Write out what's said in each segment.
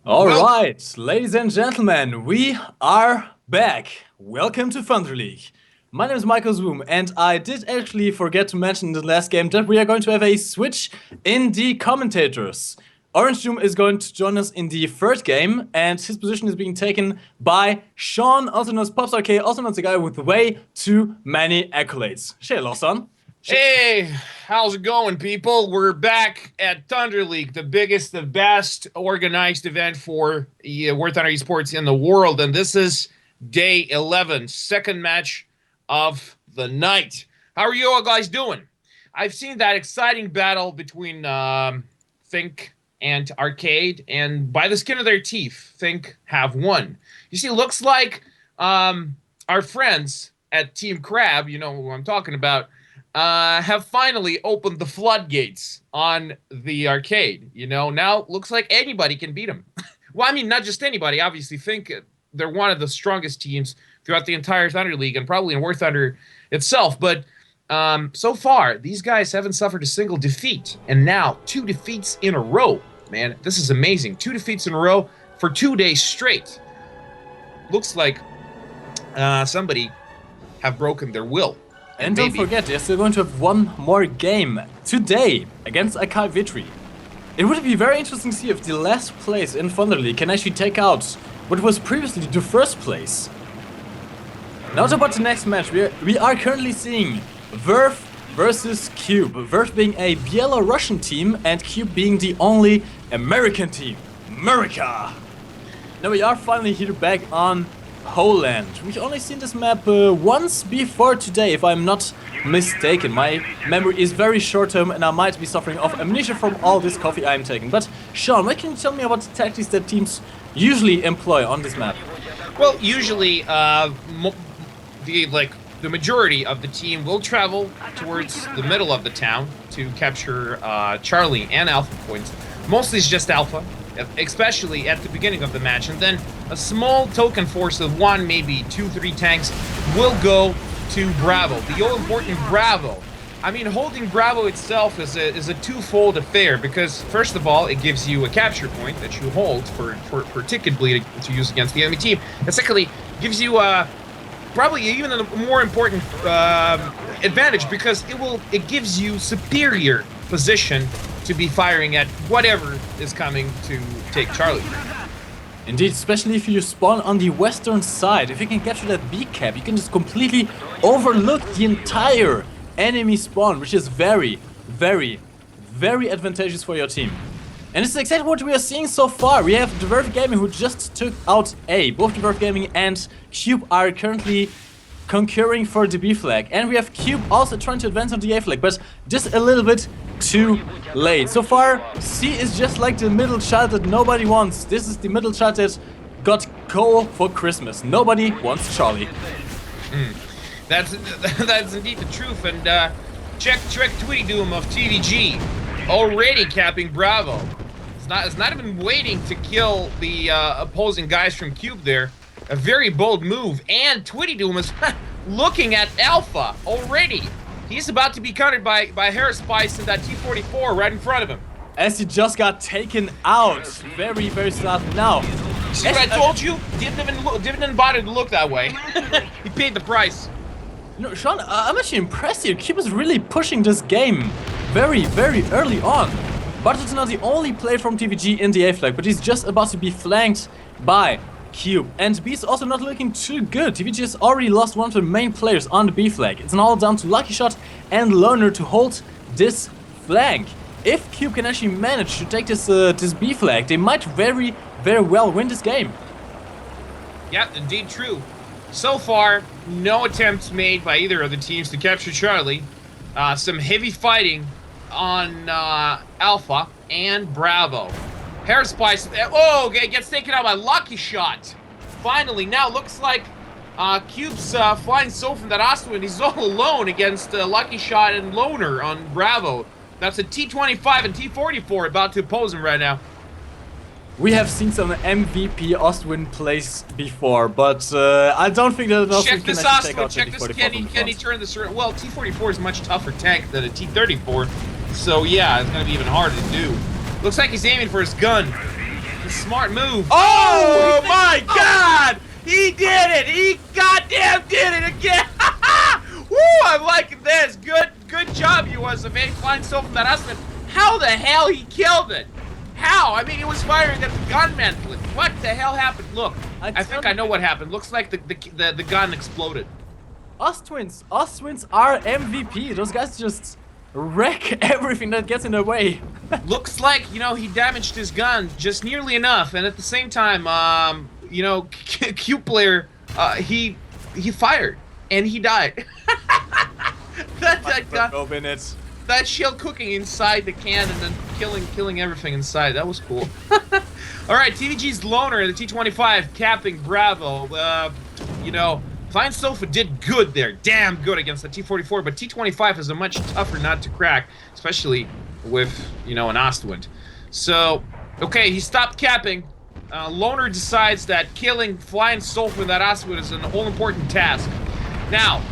Alright, ladies and gentlemen, we are back. Welcome to Thunder League. My name is Michael Zoom, and I did actually forget to mention in the last game that we are going to have a switch in the commentators. Orange Doom is going to join us in the third game, and his position is being taken by Sean, also known as Popstar K, also known as the guy with way too many accolades. Hello, son. Hey, how's it going, people? We're back at Thunder League, the biggest, the best organized event for Warthunder esports in the world. And this is day 11, second match of the night. How are you all guys doing? I've seen that exciting battle between Think and Arcade, and by the skin of their teeth, Think have won. You see, looks like our friends at Team Crab, you know who I'm talking about, have finally opened the floodgates on the Arcade. You know, now looks like anybody can beat them. Well, I mean, not just anybody. Obviously, Think they're one of the strongest teams throughout the entire Thunder League and probably in War Thunder itself. But so far, these guys haven't suffered a single defeat. And now, 2 defeats in a row. Man, this is amazing. 2 defeats in a row for 2 days straight. Looks like somebody have broken their will. And don't forget, they're still going to have one more game today against Akai Vitri. It would be very interesting to see if the last place in Thunder League can actually take out what was previously the first place. Now about the next match, we are currently seeing Verve versus Cube. Verve being a Belarusian team and Cube being the only American team. America! Now we are finally here back on Poland. We've only seen this map once before today, if I'm not mistaken. My memory is very short-term and I might be suffering of amnesia from all this coffee I'm taking. But Sean, what can you tell me about the tactics that teams usually employ on this map? Well, usually the majority of the team will travel towards the middle of the town to capture Charlie and Alpha points. Mostly it's just Alpha, especially at the beginning of the match, and then a small token force of 1, maybe 2, 3 tanks will go to Bravo, the all-important Bravo. I mean, holding Bravo itself is a twofold affair, because first of all, it gives you a capture point that you hold for ticket bleed to use against the enemy team, and secondly, gives you probably even a more important advantage, because it gives you superior position to be firing at whatever is coming to take Charlie. Indeed, especially if you spawn on the western side. If you can capture that B cap, you can just completely overlook the entire enemy spawn, which is very, very, very advantageous for your team. And it's exactly what we are seeing so far. We have the Verve Gaming who just took out A. Both the Verve Gaming and Cube are currently concurring for the B flag. And we have Cube also trying to advance on the A flag, but just a little bit too late. So far, C is just like the middle child that nobody wants. This is the middle child that got coal for Christmas. Nobody wants Charlie. That's indeed the truth. And check Tweety Doom of TVG already capping Bravo. It's not even waiting to kill the opposing guys from Cube there. A very bold move, and Tweety Doom is looking at Alpha already. He's about to be countered by Hairspice and that T-44 right in front of him. As he just got taken out. Very, very sad now. See what I told you? Didn't even bother to look that way. He paid the price. You know, Sean, I'm actually impressed here. Cube is really pushing this game very, very early on. But it's not the only player from TVG in the A flag, but he's just about to be flanked by Cube. And B is also not looking too good. TVG has already lost one of the main players on the B flag. It's now down to Lucky Shot and Loner to hold this flank. If Cube can actually manage to take this this B flag, they might very, very well win this game. Yeah, indeed true. So far, no attempts made by either of the teams to capture Charlie. Some heavy fighting on Alpha and Bravo. Hairspice, gets taken out by Lucky Shot. Finally, now looks like Cube's flying so from that Ostwind. He's all alone against Lucky Shot and Loner on Bravo. That's a T-25 and T-44 about to oppose him right now. We have seen some MVP Ostwind plays before, but I don't think that Check this Ostwind, check this, can he turn this around? Well, T-44 is a much tougher tank than a T-34, so yeah, it's going to be even harder to do. Looks like he's aiming for his gun. the smart move. Oh my God! He did it! He goddamn did it again! Woo! I'm liking this. Good job, you was a man flying so from that husband. How the hell he killed it? How? I mean, he was firing at the gunman. What the hell happened? Look, I think I know what happened. Looks like the gun exploded. Us twins are MVP. Those guys just wreck everything that gets in their way. Looks like, you know, he damaged his gun just nearly enough, and at the same time, you know, Cube player, he fired and he died. that gun, open it. that shell cooking inside the can and then killing everything inside. That was cool. All right, TVG's loner, the T-25, capping Bravo. You know, Flying Sofa did good there, damn good against the T-44, but T-25 is a much tougher nut to crack, especially with, you know, an Ostwind. So, okay, he stopped capping. Loner decides that killing Flying Sofa with that Ostwind is an all-important task. Now,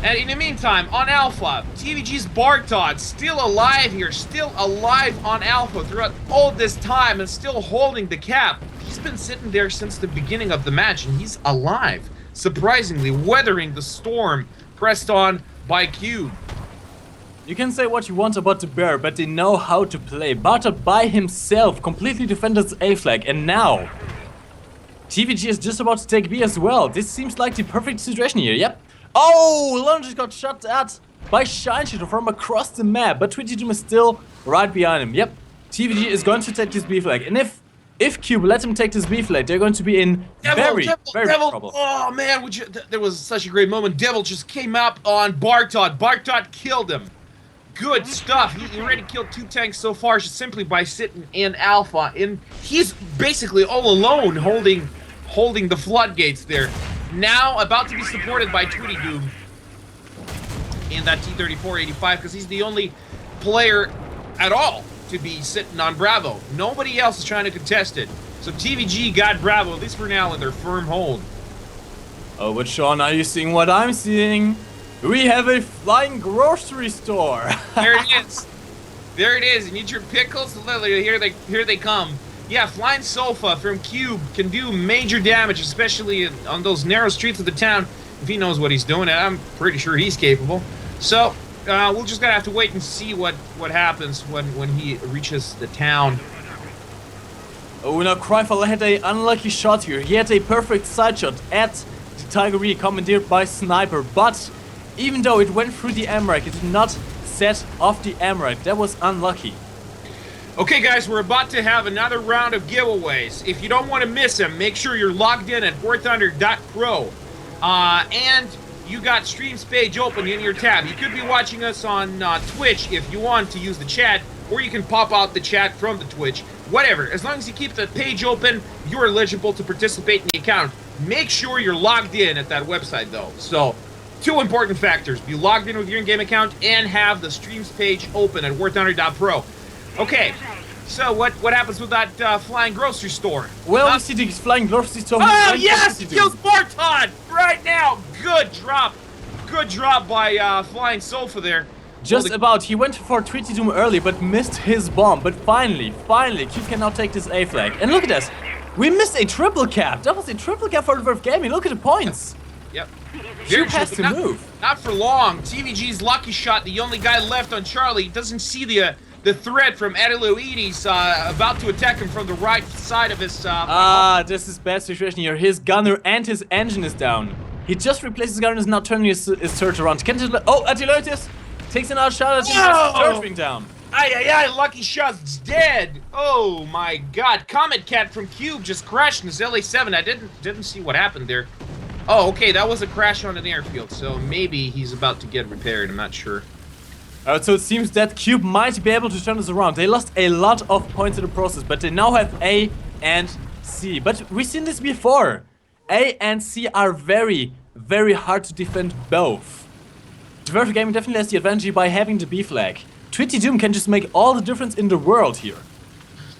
and in the meantime, on Alpha, TVG's Bartod still alive here, still alive on Alpha throughout all this time and still holding the cap. He's been sitting there since the beginning of the match and he's alive. Surprisingly, weathering the storm pressed on by Cube. You can say what you want about the Bear, but they know how to play. Bartod by himself completely defended his A flag, and now TVG is just about to take B as well. This seems like the perfect situation here, yep. Oh, Lone just got shot at by Shine Shooter from across the map, but 22 is still right behind him. Yep, TVG is going to take this B flag, and if Cube let him take this B flag, they're going to be in very trouble. Oh man, there was such a great moment. Devil just came up on Bartod. Bartod killed him. Good stuff. He already killed 2 tanks so far just simply by sitting in Alpha, and he's basically all alone holding the floodgates there. Now about to be supported by Tweety Doom in that T-34-85 because he's the only player at all to be sitting on Bravo. Nobody else is trying to contest it. So TVG got Bravo, at least for now, in their firm hold. Oh, but Sean, are you seeing what I'm seeing? We have a flying grocery store. There it is. There it is. You need your pickles? Literally, here they come. Yeah, Flying Sofa from Cube can do major damage, especially on those narrow streets of the town, if he knows what he's doing, and I'm pretty sure he's capable. So, we'll just gotta have to wait and see what happens when he reaches the town. Oh, now Cryfall had an unlucky shot here. He had a perfect side shot at the Tiger commandeered by Sniper, but even though it went through the AMRAC, it did not set off the AMRAC. That was unlucky. Okay guys, we're about to have another round of giveaways. If you don't want to miss them, make sure you're logged in at Warthunder.pro. And you got streams page open in your tab. You could be watching us on Twitch if you want to use the chat, or you can pop out the chat from the Twitch. Whatever, as long as you keep the page open, you're eligible to participate in the account. Make sure you're logged in at that website though. So, 2 important factors. Be logged in with your in-game account and have the streams page open at Warthunder.pro. Okay, so what happens with that flying grocery store? Well, we see the flying grocery store. Oh yes, kills Bartod right now. Good drop by Flying Sofa there. Just about. He went for Tweety Doom early, but missed his bomb. But finally, Cube can now take this A flag. And look at this. We missed a triple cap. That was a triple cap for the Verve Gaming. Look at the points. Yep. Cube has to move. Not for long. TVG's lucky shot, the only guy left on Charlie, doesn't see the threat from Ediloides about to attack him from the right side of his... this is bad situation here. His gunner and his engine is down. He just replaced his gunner and is now turning his turret around. Ediloides takes another shot at his turret being down. Ay, lucky shot's dead. Oh my god. Comet Cat from Cube just crashed in his LA-7. I didn't see what happened there. Oh, okay, that was a crash on an airfield, so maybe he's about to get repaired. I'm not sure. So it seems that Cube might be able to turn this around. They lost a lot of points in the process, but they now have A and C. But we've seen this before. A and C are very, very hard to defend both. The Verve Gaming definitely has the advantage by having the B flag. Tweety Doom can just make all the difference in the world here.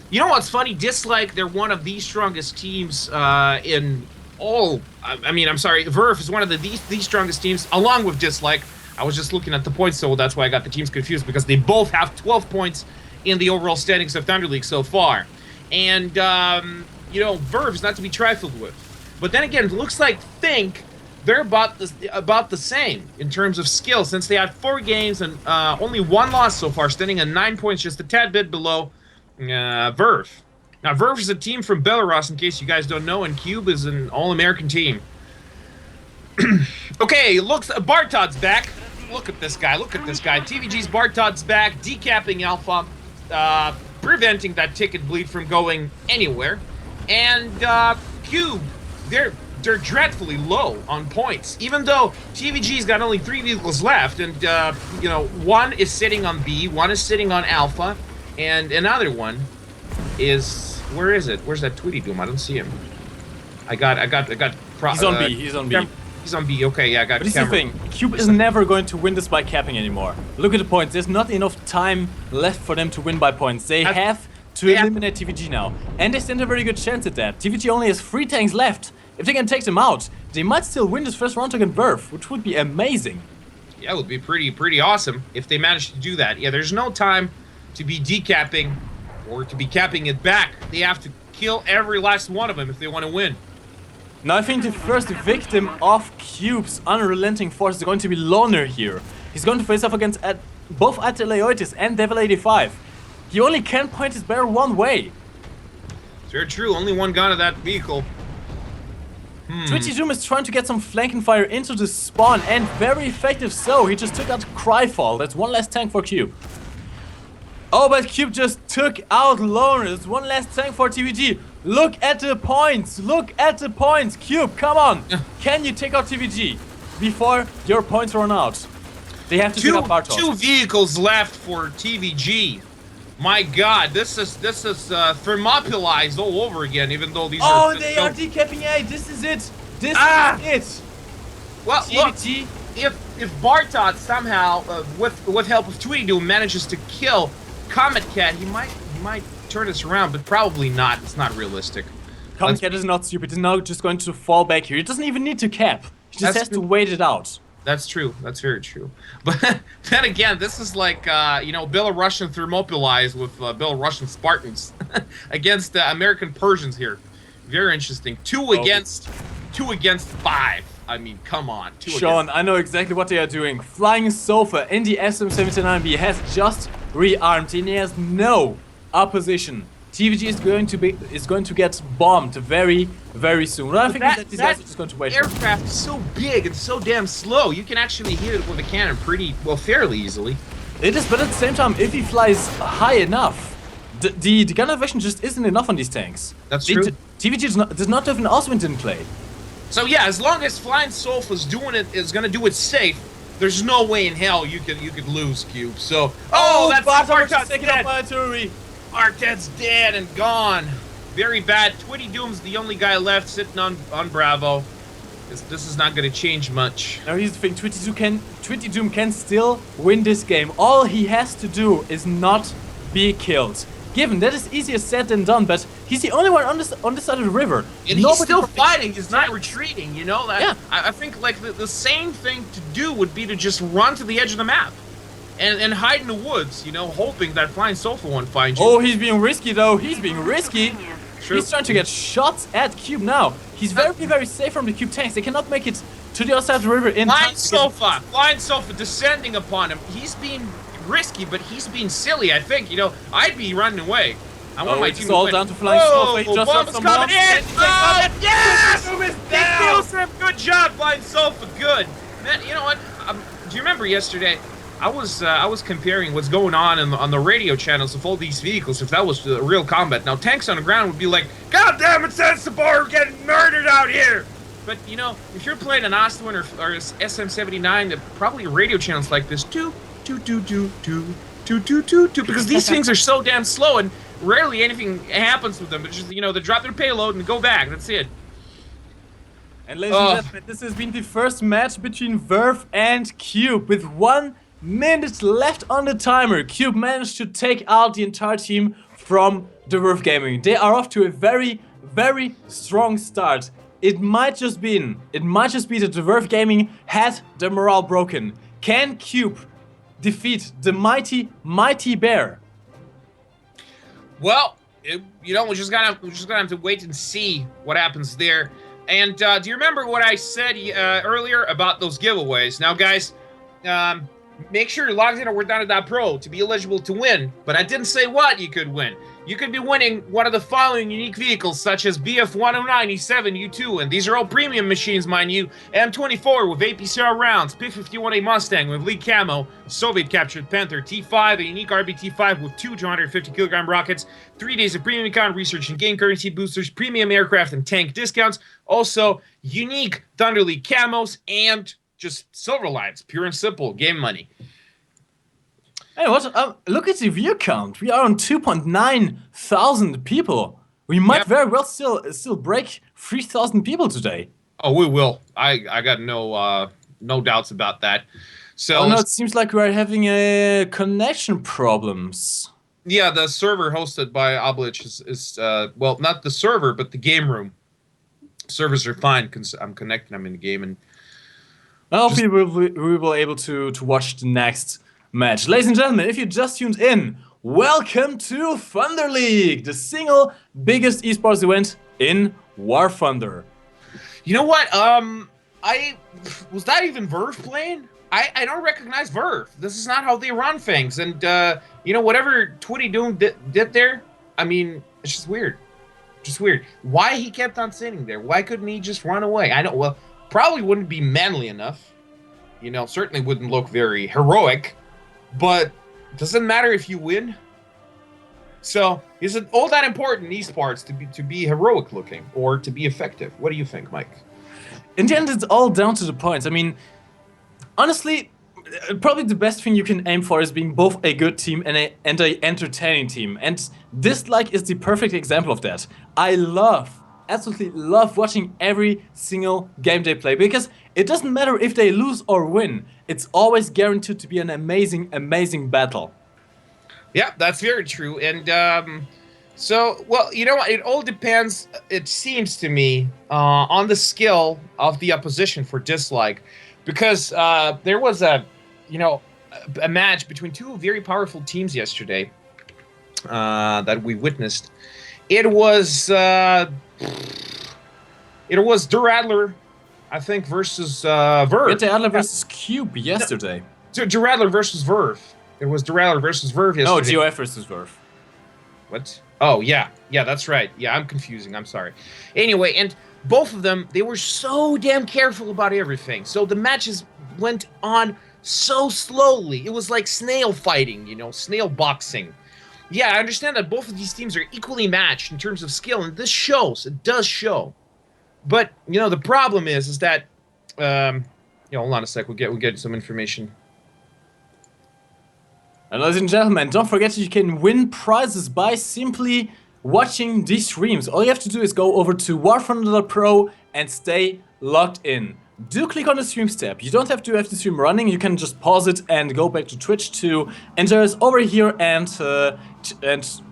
You know what's funny? Dislike, they're one of the strongest teams in all... I mean, I'm sorry, Verve is one of the strongest teams, along with Dislike. I was just looking at the points, so that's why I got the teams confused, because they both have 12 points in the overall standings of Thunder League so far. and Verve's not to be trifled with. But then again, it looks like Think they're about the same in terms of skill, since they had 4 games and only 1 loss so far, standing at 9 points, just a tad bit below Verve. Now, Verve is a team from Belarus, in case you guys don't know, and Cube is an all-American team. Okay, looks Bartod's back. Look at this guy. Look at this guy. TVG's Bartod's back, decapping Alpha, preventing that ticket bleed from going anywhere. And Cube, they're dreadfully low on points, even though TVG's got only 3 vehicles left, and 1 is sitting on B, 1 is sitting on Alpha, and another one is, where is it? Where's that Tweety Doom? I don't see him. He's on B. He's on B. He's on B. Okay, yeah, I got. But here's the thing: Cube is never going to win this by capping anymore. Look at the points. There's not enough time left for them to win by points. They have to eliminate TVG now, and they stand a very good chance at that. TVG only has 3 tanks left. If they can take them out, they might still win this first round against Verve, which would be amazing. Yeah, it would be pretty awesome if they managed to do that. Yeah, there's no time to be decapping or to be capping it back. They have to kill every last one of them if they want to win. Now I think the first victim of Cube's unrelenting force is going to be Loner here. He's going to face off against both Ateleotis and Devil 85. He only can point his barrel one way. It's very true, only 1 gun of that vehicle. Twitchy Doom is trying to get some flanking fire into the spawn, and very effective so. He just took out Cryfall. That's 1 less tank for Cube. Oh, but Cube just took out Loner. That's 1 less tank for TVG. Look at the points. Look at the points. Cube, come on. Can you take out TVG before your points run out? They have to take out Bartok. 2 vehicles left for TVG. My God, this is thermopylized all over again. Even though these are. Oh, they are decapping A. This is it. This is it. Well, TVG. Look, if Bartok somehow, with help of Tweety Doom, manages to kill Comet Cat, he might turn this around, but probably not. It's not realistic. Comet Cat is not stupid. He's now just going to fall back here. He doesn't even need to cap. He just has to wait it out. That's true. That's very true. But then again, this is like, Belarusian Thermopylae with Belarusian Spartans against American Persians here. Very interesting. 2 against 5. I mean, come on. Sean, I know exactly what they are doing. Flying Sofa in the SM79B has just rearmed and he has no opposition. TVG is going to get bombed very, very soon. I think that these guys are just going to wait. Aircraft is so big and so damn slow. You can actually hit it with a cannon fairly easily. It is, but at the same time, if he flies high enough, the gun elevation just isn't enough on these tanks. That's true. TVG does not have an Oswin in play. So yeah, as long as Flying Sofa's doing it, is gonna do it safe. There's no way in hell you could lose, Cube. So that's Bartok's taken out by artillery. Arted's dead and gone. Very bad. Twitty Doom's the only guy left sitting on Bravo. This is not going to change much. Now here's the thing, Twitty Doom can still win this game. All he has to do is not be killed. Given that is easier said than done, but he's the only one on this side of the river. And he's still fighting, he's not retreating, you know? That, yeah. I think like the same thing to do would be to just run to the edge of the map. And hide in the woods, you know, hoping that Flying Sofa won't find you. Oh, he's being risky though. He's being risky. True. He's trying to get shots at Cube now. He's very, very safe from the Cube tanks. They cannot make it to the other side of the river in time. Flying Sofa descending upon him. He's being risky, but he's being silly, I think. You know, I'd be running away. I want my team to win. All down to Flying Sofa. He just dropped some bombs. Yes! He kills him. Good job, Flying Sofa. Good. Man, you know what? Do you remember yesterday? I was comparing what's going on the radio channels of all these vehicles, if that was real combat. Now, tanks on the ground would be like, God damn it, Sensibar, we're getting murdered out here! But, you know, if you're playing an Ostwin or SM79, probably radio channels like this, because these things are so damn slow, and rarely anything happens with them. It's just, you know, they drop their payload and go back, that's it. And ladies and gentlemen, this has been the first match between Verve and Cube. With 1 minute left on the timer, Cube managed to take out the entire team from the Verve Gaming. They are off to a very, very strong start. It might just be that the Verve Gaming had the morale broken. Can Cube defeat the mighty, mighty bear? Well, we're just gonna have to wait and see what happens there. And do you remember what I said earlier about those giveaways? Now, guys, make sure you're logged in at Warthunder.pro to be eligible to win. But I didn't say what you could win. You could be winning one of the following unique vehicles, such as BF-109 E7 U2, and these are all premium machines, mind you. M24 with APCR rounds, P-51A Mustang with lead camo, Soviet-captured Panther T5, a unique RBT-5 with 2 250-kilogram rockets, 3 days of premium account research and game currency boosters, premium aircraft and tank discounts, also unique Thunder League camos, and just silver lines, pure and simple, game money. Hey, what? Look at the view count. We are on 2.9 thousand people. We might very well still break 3,000 people today. Oh, we will. I got no doubts about that. So oh no, it seems like we're having connection problems. Yeah, the server hosted by Oblich is well, not the server, but the game room. Servers are fine. I'm connecting them in the game, and I hope we will be able to watch the next match. Ladies and gentlemen, if you just tuned in, welcome to Thunder League, the single biggest esports event in War Thunder. You know what? Was that even Verve playing? I don't recognize Verve. This is not how they run things. And you know, whatever Twitty Doom did there, I mean, it's just weird. Just weird. Why he kept on sitting there? Why couldn't he just run away? I know. Well, probably wouldn't be manly enough. You know, certainly wouldn't look very heroic. But doesn't matter if you win. So is it all that important in esports to be heroic looking or to be effective? What do you think, Mike? In the end, it's all down to the points. I mean, honestly, probably the best thing you can aim for is being both a good team and a entertaining team. And Dislike is the perfect example of that. I absolutely love watching every single game they play, because it doesn't matter if they lose or win. It's always guaranteed to be an amazing, amazing battle. Yeah, that's very true. And so, well, you know what? It all depends, it seems to me, on the skill of the opposition for Dislike. Because there was a match between two very powerful teams yesterday that we witnessed. It was Duradler, I think, versus Verve. Duradler versus Cube yesterday. No, Duradler versus Verve. It was Duradler versus Verve yesterday. Oh, GOF versus Verve. What? Oh, yeah. Yeah, that's right. Yeah, I'm confusing. I'm sorry. Anyway, and both of them, they were so damn careful about everything. So the matches went on so slowly. It was like snail fighting, you know, snail boxing. Yeah, I understand that both of these teams are equally matched in terms of skill, and this shows. It does show. But, you know, the problem is that, hold on a sec. We'll get some information. And ladies and gentlemen, don't forget you can win prizes by simply watching these streams. All you have to do is go over to Warthunder.pro and stay logged in. Do click on the streams tab. You don't have to have the stream running. You can just pause it and go back to Twitch to enter us over here and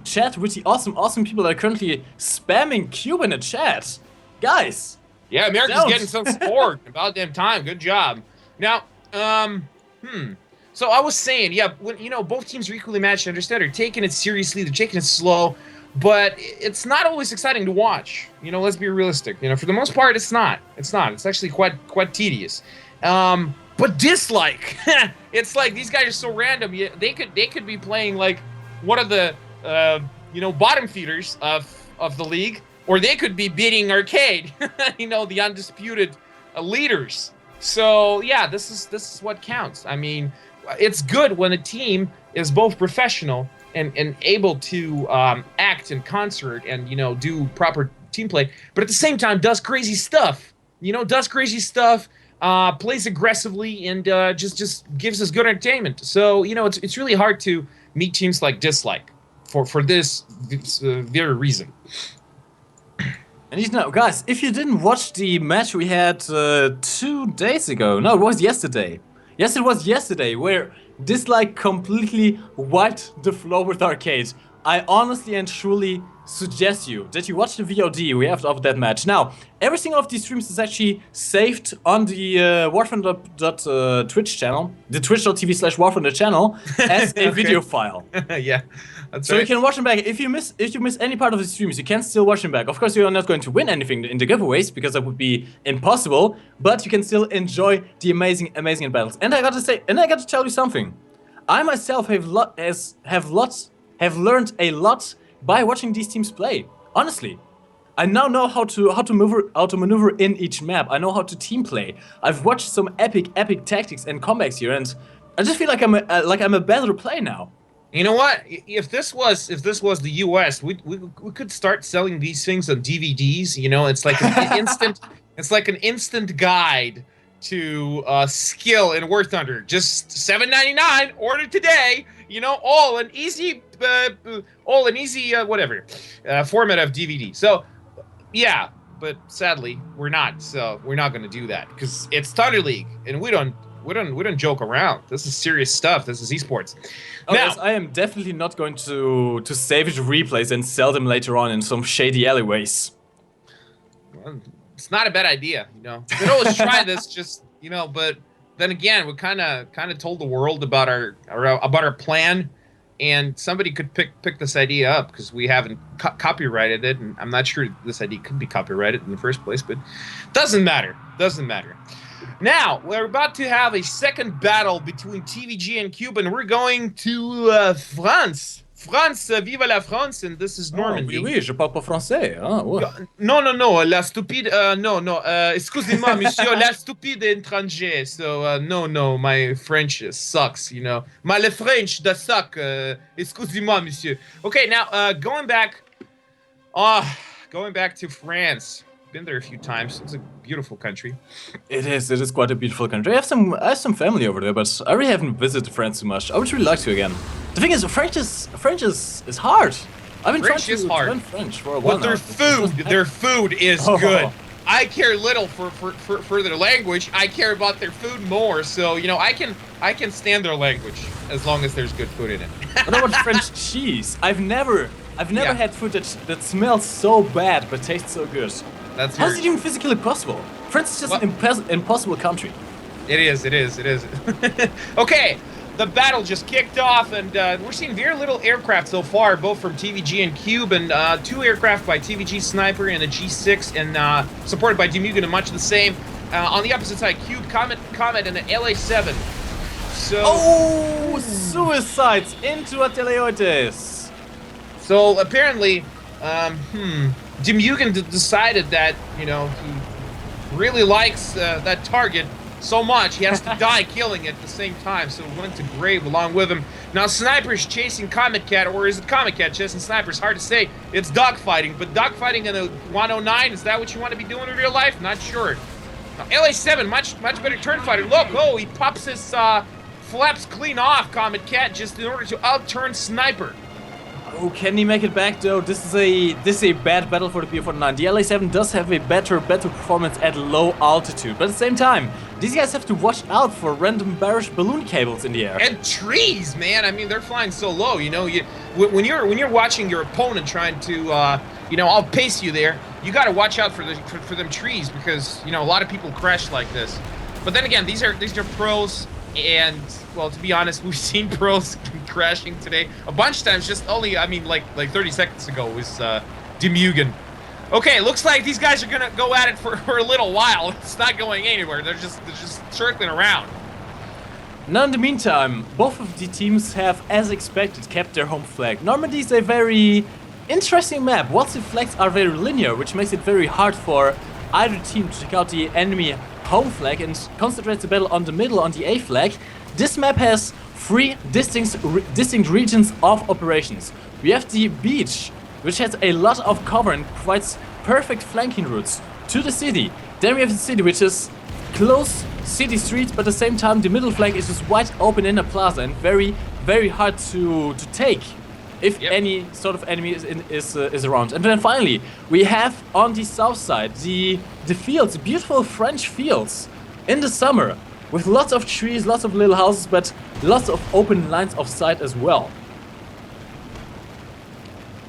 chat with the awesome people that are currently spamming Cube in the chat. Guys! Yeah, America's getting some support. About damn time. Good job. Now, so I was saying, yeah, when, you know, both teams are equally matched, I understand. They're taking it seriously. They're taking it slow. But it's not always exciting to watch. You know, let's be realistic. You know, for the most part, it's not. It's not. It's actually quite tedious. But Dislike, it's like these guys are so random. They could be playing like one of the bottom feeders of the league, or they could be beating Arcade. You know, the undisputed leaders. So yeah, this is what counts. I mean, it's good when a team is both professional and able to act in concert and, you know, do proper team play, but at the same time does crazy stuff. You know, plays aggressively and just gives us good entertainment. So, you know, it's really hard to meet teams like Dislike for this very reason. And you know, guys, if you didn't watch the match we had 2 days ago, no, it was yesterday. Yes, it was yesterday, where Dislike completely wiped the floor with Arcade. I honestly and truly suggest you that you watch the VOD we have of that match. Now, every single of these streams is actually saved on the Warthunder.Twitch channel, the twitch.tv/Warthunder channel, as a video file. Yeah, that's So right. you can watch them back. If you miss any part of the streams, you can still watch them back. Of course, you are not going to win anything in the giveaways because that would be impossible. But you can still enjoy the amazing battles. And I got to tell you something. I myself have learned a lot by watching these teams play. Honestly, I now know how to maneuver in each map. I know how to team play. I've watched some epic tactics and comebacks here, and I just feel like I'm a better player now. You know what? If this was the U.S., we could start selling these things on DVDs. You know, it's like an instant. It's like an instant guide to skill in War Thunder. Just $7.99. Order today. You know, all an easy whatever format of DVD. So yeah, but sadly we're not. So we're not going to do that because it's Thunder League, and we don't joke around. This is serious stuff. This is esports. Oh, Now, yes, I am definitely not going to save the replays and sell them later on in some shady alleyways. well, it's not a bad idea, you know. We could always try this, just but then again, we kind of told the world about our plan, and somebody could pick this idea up because we haven't copyrighted it, and I'm not sure this idea could be copyrighted in the first place, but doesn't matter. Now, we're about to have a second battle between TVG and Cube, and we're going to France. France, vive la France, and this is Normandy. Oh, oui, je parle pas français. Ah, ouais. No, la stupide, excusez-moi, monsieur, la stupide étranger. So, no, my French sucks, you know. Le French, that suck, excusez-moi, monsieur. Okay, now, going back to France. Been there a few times. It's a beautiful country. It is quite a beautiful country. I have some family over there, but I really haven't visited France too much. I would really like to again. The thing is, French is hard. I've been French trying is to hard. learn French for a while But their now. food is Oh. good. I care little for their language. I care about their food more. So I can stand their language as long as there's good food in it. What about French cheese? I've never had food that smells so bad but tastes so good. That's How is it even physically possible? France is just an impossible country. It is. Okay, the battle just kicked off, and we're seeing very little aircraft so far, both from TVG and Cube, and 2 aircraft by TVG Sniper and a G6, and supported by Demugan, and much the same. On the opposite side, Cube, Comet, and an LA7. So. Oh, suicides into Ateliotes. So apparently, Demugan decided that, he really likes that target so much, he has to die killing it at the same time, so he went to grave along with him. Now, Sniper's chasing Comet Cat, or is it Comet Cat chasing Sniper? It's hard to say. It's dogfighting, but dogfighting in a 109, is that what you want to be doing in real life? Not sure. Now, LA7, much better turn fighter. Look, he pops his flaps clean off Comet Cat just in order to out-turn Sniper. Oh, can he make it back though? This is a bad battle for the BF-49. The LA7 does have a better performance at low altitude, but at the same time, these guys have to watch out for random bearish balloon cables in the air. And trees, man. I mean, they're flying so low. When you're watching your opponent trying to, outpace you there, you got to watch out for them trees because a lot of people crash like this. But then again, these are pros. And, well, to be honest, we've seen pros crashing today a bunch of times. Just only, like 30 seconds ago was Demugan. Okay, looks like these guys are gonna go at it for a little while. It's not going anywhere. They're just circling around. Now, in the meantime, both of the teams have, as expected, kept their home flag. Normandy is a very interesting map. Once the flags are very linear, which makes it very hard for either team to take out the enemy home flag and concentrate the battle on the middle, on the A flag. This map has 3 distinct regions of operations. We have the beach, which has a lot of cover and provides perfect flanking routes to the city. Then we have the city, which is close city streets, but at the same time the middle flank is just wide open in a plaza and very, very hard to take if any sort of enemy is around. And then finally, we have on the south side the fields, the beautiful French fields in the summer with lots of trees, lots of little houses, but lots of open lines of sight as well.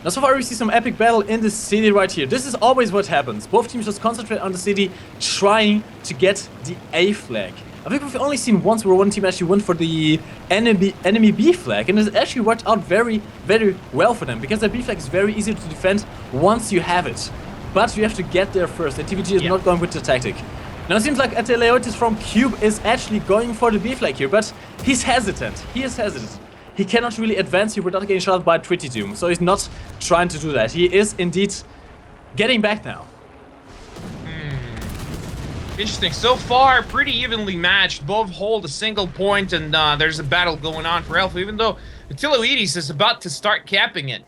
Now, so far we see some epic battle in the city right here. This is always what happens. Both teams just concentrate on the city, trying to get the A flag. I think we've only seen once where one team actually went for the enemy B flag, and it actually worked out very, very well for them, because the B flag is very easy to defend once you have it. But you have to get there first, and TVG is not going with the tactic. Now it seems like Ateleotis from Cube is actually going for the B flag here, but he's hesitant. He is hesitant. He cannot really advance here without getting shot by Twitty Doom, so he's not trying to do that. He is indeed getting back now. Interesting. So far, pretty evenly matched. Both hold a single point, and there's a battle going on for Alpha, even though Attiloides is about to start capping it.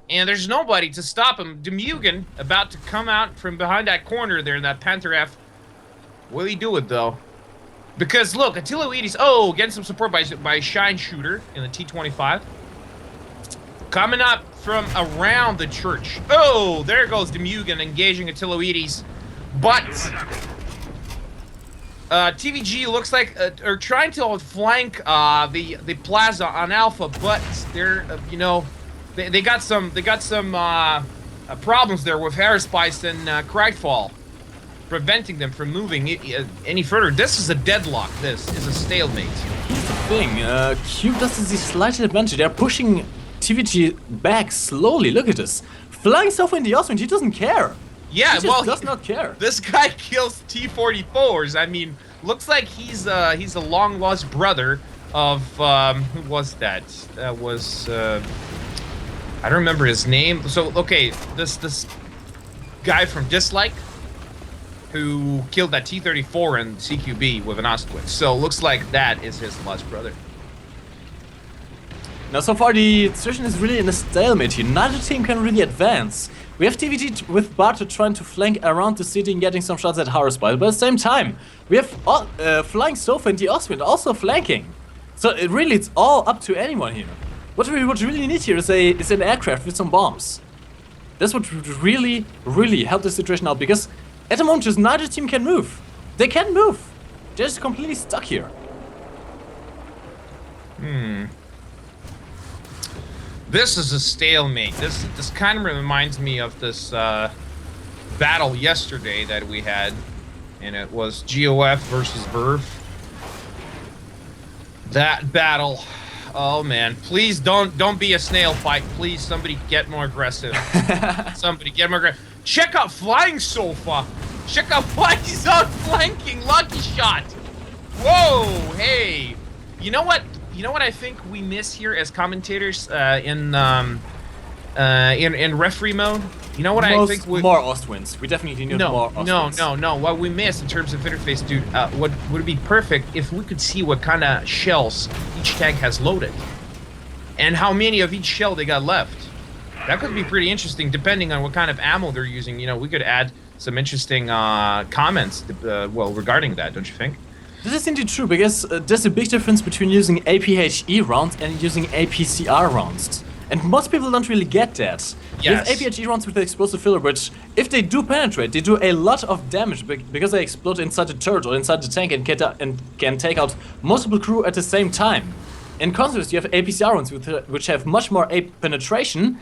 And there's nobody to stop him. Demugen about to come out from behind that corner there in that Panther F. Will he do it, though? Because, look, Attiloides, getting some support by Shine Shooter in the T-25. Coming up from around the church. Oh, there goes Demugen engaging Attiloides. But TVG looks like are trying to flank the plaza on Alpha, but they're they got some problems there with Harrispice and Cragfall, preventing them from moving any further. This is a deadlock. This is a stalemate. Here's the thing. Cube does see slight advantage. They're pushing TVG back slowly. Look at this. Flying so far in the Osmond, he doesn't care. Yeah, he does not care. This guy kills T-44s. I mean, looks like he's a long lost brother of who was that? That was I don't remember his name. So okay, this guy from Dislike who killed that T-34 in CQB with an Ostwitz. So looks like that is his lost brother. Now, so far the situation is really in a stalemate here. Neither team can really advance. We have TVG with Barter trying to flank around the city and getting some shots at Harrispice, but at the same time, we have Flying Sofa and the Oswind also flanking. So it's all up to anyone here. What we really need here is an aircraft with some bombs. That's what would really, really help the situation out, because at the moment just neither team can move. They can't move. They're just completely stuck here. This is a stalemate. This kind of reminds me of this battle yesterday that we had, and it was GOF versus Verve. That battle, oh man! Please don't be a snail fight. Please, somebody get more aggressive. Somebody get more aggressive. Check out Flying Sofa. Check out why he's out flanking. Lucky shot. Whoa! Hey, you know what? You know what I think we miss here as commentators in referee mode? You know what I think? More Ostwinds. We definitely need more Ostwinds. No. What we miss in terms of interface, dude, what would be perfect if we could see what kind of shells each tank has loaded, and how many of each shell they got left. That could be pretty interesting, depending on what kind of ammo they're using. You know, we could add some interesting comments, regarding that, don't you think? This is indeed true, because there's a big difference between using APHE rounds and using APCR rounds. And most people don't really get that. Yes. You have APHE rounds with the explosive filler, which, if they do penetrate, they do a lot of damage because they explode inside the turret or inside the tank and can take out multiple crew at the same time. In contrast, you have APCR rounds which have much more penetration,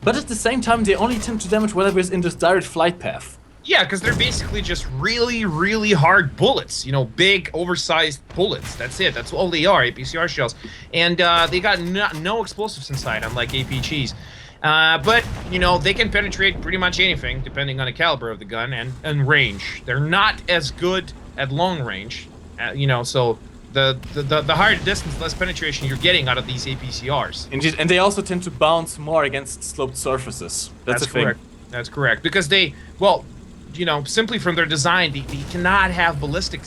but at the same time they only tend to damage whatever is in this direct flight path. Yeah, because they're basically just really, really hard bullets. You know, big, oversized bullets. That's it. That's all they are, APCR shells. And they got no explosives inside, unlike APGs. But, you know, they can penetrate pretty much anything, depending on the caliber of the gun and range. They're not as good at long range, you know, so the higher distance, less penetration you're getting out of these APCRs. Indeed, and they also tend to bounce more against sloped surfaces. That's correct. That's correct. Because they, well, you know, simply from their design, they cannot have ballistic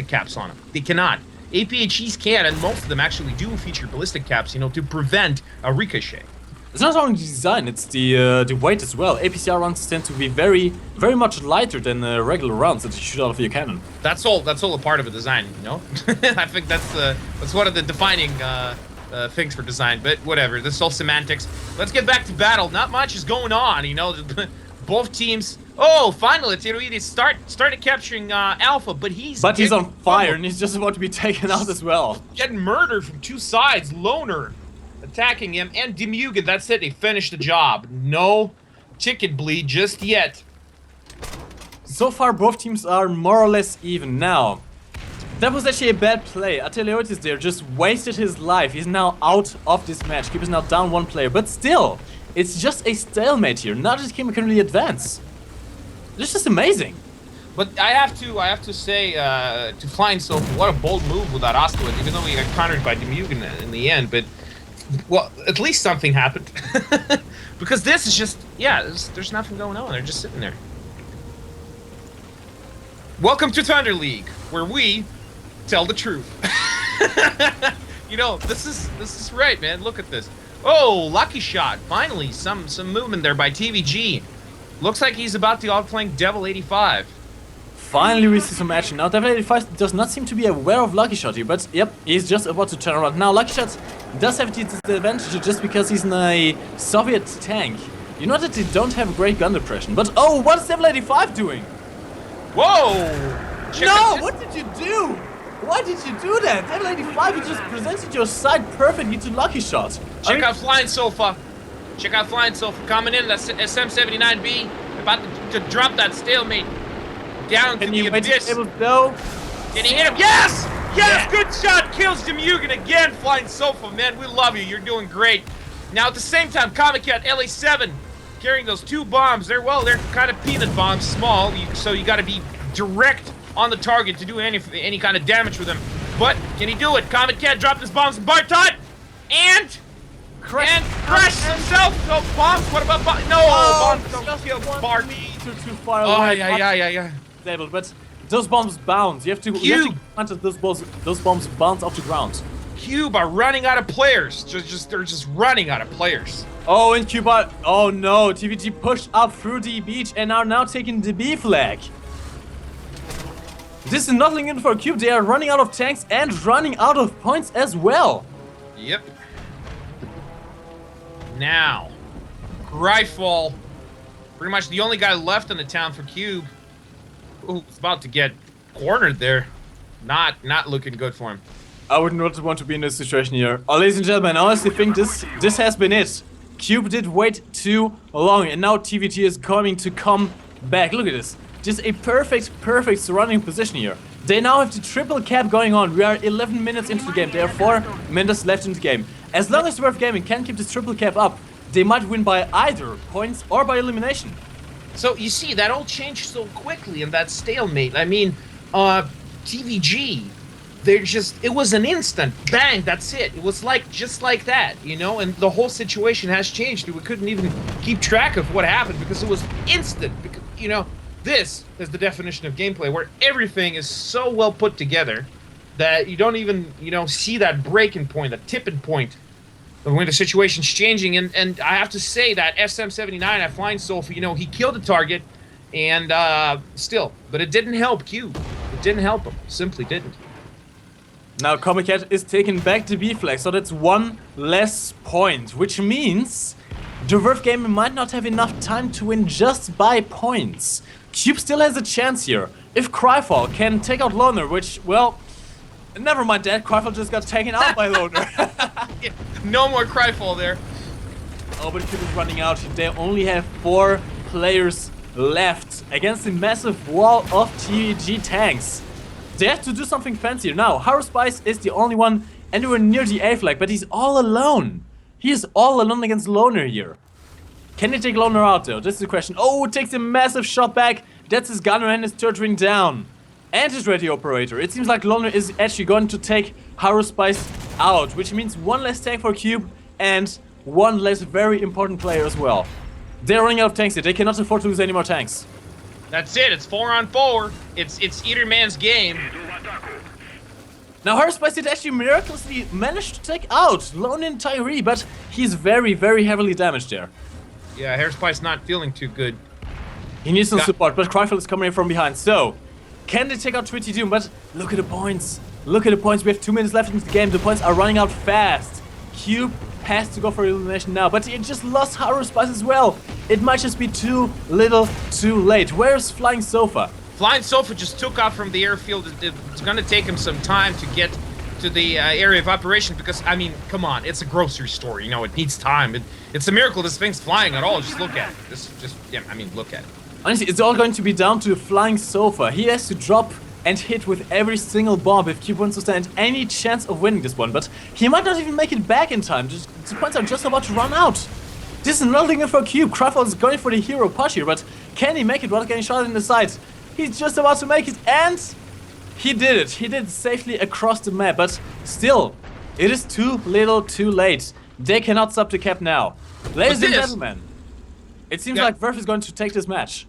caps on them. They cannot. APHEs can, and most of them actually do feature ballistic caps, you know, to prevent a ricochet. It's not only the design, it's the weight as well. APCR rounds tend to be very, very much lighter than regular rounds that you shoot out of your cannon. That's all a part of a design, you know? I think that's one of the defining things for design, but whatever, this is all semantics. Let's get back to battle. Not much is going on, you know? Both teams... Oh, finally, Tiroides started capturing Alpha, but he's on fire, and he's just about to be taken out as well. Getting murdered from two sides. Loner. attacking him, and Demugen, that's it, they finished the job. No chicken bleed just yet. So far, both teams are more or less even now. That was actually a bad play. Ateliottis there just wasted his life. He's now out of this match. Cube is now down 1 player, but still, it's just a stalemate here. Neither team can really advance. This is just amazing. But I have to say to Flying Sofa, what a bold move with that Osterwood, even though we got countered by Demugen in the end. But, well, at least something happened. Because this is just, yeah, there's nothing going on. They're just sitting there. Welcome to Thunder League, where we tell the truth. You know, this is right, man. Look at this. Oh, lucky shot. Finally, some movement there by TVG. Looks like he's about to outflank Devil 85. Finally we see some action. Now Devil 85 does not seem to be aware of Lucky Shot here, but yep, he's just about to turn around. Now Lucky Shot does have the disadvantage just because he's in a Soviet tank. You know that they don't have great gun depression, but oh, what is Devil 85 doing? Whoa! No, what did you do? Why did you do that? Devil 85, you just presented your side perfectly to Lucky Shot. Check out Flying Sofa. Check out Flying Sofa coming in. That's SM79B about to drop that stalemate down to the abyss. Can he hit him? Yes! Yes! Yeah. Good shot! Kills Demugen again, Flying Sofa, man. We love you. You're doing great. Now at the same time, Comic Cat LA7 carrying those 2 bombs. They're kind of peanut bombs, small, so you got to be direct on the target to do any kind of damage with them. But can he do it? Comet Cat dropped his bombs from Bartot and crashed himself. No bombs. What about bombs? No, bombs don't kill Bart. Too far away. Yeah. Stable, but those bombs bounce. You have to punch those bombs bounce off the ground. Cube are running out of players. They're just running out of players. Oh, and Cuba. Oh no, TVG pushed up through the beach and are now taking the B flag. This is nothing in for Cube. They are running out of tanks and running out of points as well. Yep. Now, Greifel, pretty much the only guy left in the town for Cube, who's about to get cornered there. Not looking good for him. I would not want to be in this situation here. Oh, ladies and gentlemen, I honestly think this has been it. Cube did wait too long, and now TVG is coming to come back. Look at this. Just a perfect surrounding position here. They now have the triple cap going on. We are 11 minutes into the game. There are 4 minutes left in the game. As long as Verve Gaming can keep this triple cap up, they might win by either points or by elimination. So you see, that all changed so quickly in that stalemate. I mean, TVG, it was an instant bang. That's it. It was just like that, you know. And the whole situation has changed. We couldn't even keep track of what happened because it was instant. Because, you know. This is the definition of gameplay, where everything is so well put together that you don't even, see that breaking point, that tipping point of when the situation's changing. And I have to say that SM79 at Flying Sofa, he killed the target, and but it didn't help Q. It didn't help him. Simply didn't. Now Comic Cat is taking back the B flag, so that's 1 less point, which means the Verve Gaming might not have enough time to win just by points. Cube still has a chance here. If Cryfall can take out Loner, which, well, never mind that. Cryfall just got taken out by Loner. Yeah, no more Cryfall there. Oh, but Cube is running out. They only have 4 players left against the massive wall of TVG tanks. They have to do something fancier. Now, Haruspice is the only one anywhere near the A flag, but he's all alone. He is all alone against Loner here. Can he take Loner out though? This is the question. Oh, it takes a massive shot back. That's his gunner and his third ring down. And his radio operator. It seems like Loner is actually going to take Haruspice out, which means 1 less tank for Cube and 1 less very important player as well. They're running out of tanks here. They cannot afford to lose any more tanks. That's it. It's 4 on 4. It's either man's game. Now Haruspice did actually miraculously manage to take out Loner and Tyree, but he's very heavily damaged there. Yeah, Hairspice not feeling too good. He needs some support, but Cryfall is coming in from behind. So, can they take out Twitty Doom? But look at the points. Look at the points. We have 2 minutes left in the game. The points are running out fast. Cube has to go for elimination now, but he just lost Haruspice as well. It might just be too little, too late. Where's Flying Sofa? Flying Sofa just took off from the airfield. It's going to take him some time to get to the area of operation because, I mean, come on, it's a grocery store. You know, it needs time. It's a miracle this thing's flying at all. Just look at it. Yeah, I mean, look at it. Honestly, it's all going to be down to a flying sofa. He has to drop and hit with every single bomb if Cube wants to stand any chance of winning this one. But he might not even make it back in time. Just the points are just about to run out. This is nothing good for Cube. Cryfall is going for the hero push here, but can he make it without getting shot in the side? He's just about to make it, and he did it. He did it safely across the map, but still, it is too little too late. They cannot stop the cap now. Ladies and gentlemen, it seems like Verve is going to take this match.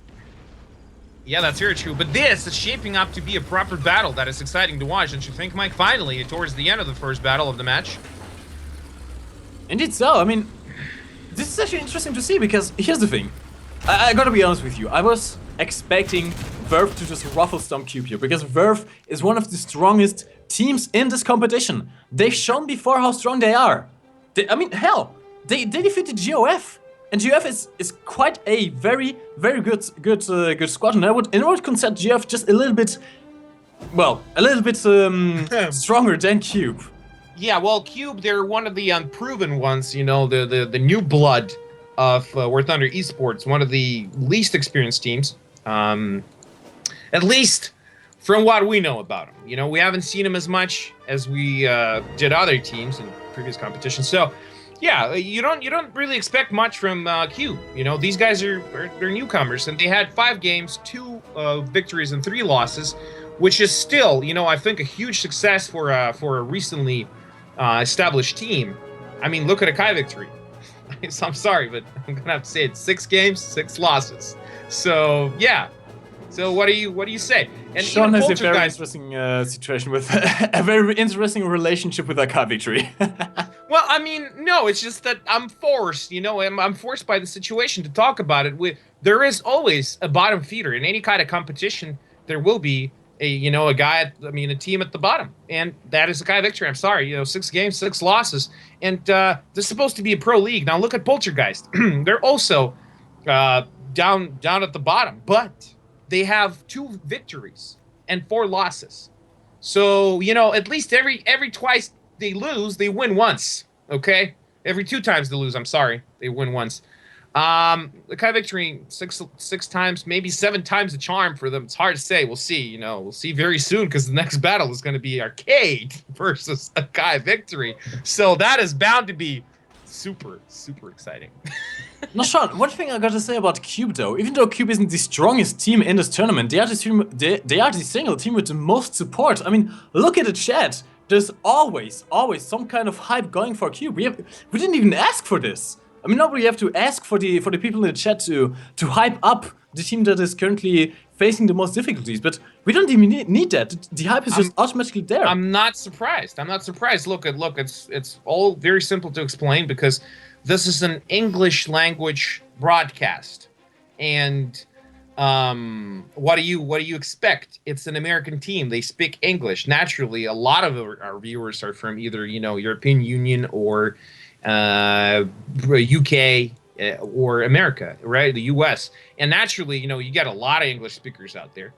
Yeah, that's very true. But this is shaping up to be a proper battle that is exciting to watch. And you think, Mike, finally, towards the end of the first battle of the match? Indeed so. I mean, this is actually interesting to see because here's the thing. I gotta be honest with you. I was expecting Verve to just ruffle stomp Cube here because Verve is one of the strongest teams in this competition. They've shown before how strong they are. I mean, hell, they defeated GOF. And GF is quite a very good squad, and I would consider GF just a little bit, well, a little bit stronger than Cube. Yeah, well, Cube, they're one of the unproven ones, you know, the new blood of Warthunder Esports, one of the least experienced teams, at least from what we know about them. You know, we haven't seen them as much as we did other teams in previous competitions, so. Yeah, you don't really expect much from Cube. You know, these guys they're newcomers, and they had 5 games, 2 victories and 3 losses, which is still, you know, I think a huge success for a recently established team. I mean, look at Akai victory. I'm sorry, but I'm gonna have to say it: 6 games, 6 losses. So yeah. So what do you say? And Sean has a very interesting situation with a very interesting relationship with Akai victory. Well, I mean, no, it's just that I'm forced, you know, I'm forced by the situation to talk about it. There is always a bottom feeder in any kind of competition. There will be a team at the bottom, and that is Akai victory. I'm sorry, you know, 6 games, 6 losses, and this is supposed to be a pro league. Now look at Poltergeist; they're also down at the bottom, but they have 2 victories and 4 losses. So, you know, at least every twice they lose, they win once. Okay? Every 2 times they lose, I'm sorry, they win once. The Kai victory 6 times, maybe 7 times the charm for them. It's hard to say. We'll see, you know. We'll see very soon because the next battle is going to be Arcade versus a Kai victory. So that is bound to be super exciting. Now, Sean, one thing I gotta say about Cube though, even though Cube isn't the strongest team in this tournament, they are the single team with the most support. I mean, look at the chat. There's always some kind of hype going for Cube. We didn't even ask for this. I mean, nobody have to ask for the people in the chat to hype up the team that is currently facing the most difficulties, but we don't even need that. The hype is just automatically there. I'm not surprised. Look, it's all very simple to explain because this is an English language broadcast, and what do you expect? It's an American team. They speak English. Naturally, a lot of our viewers are from either, you know, European Union or UK or America, right? The US. And naturally, you know, you get a lot of English speakers out there,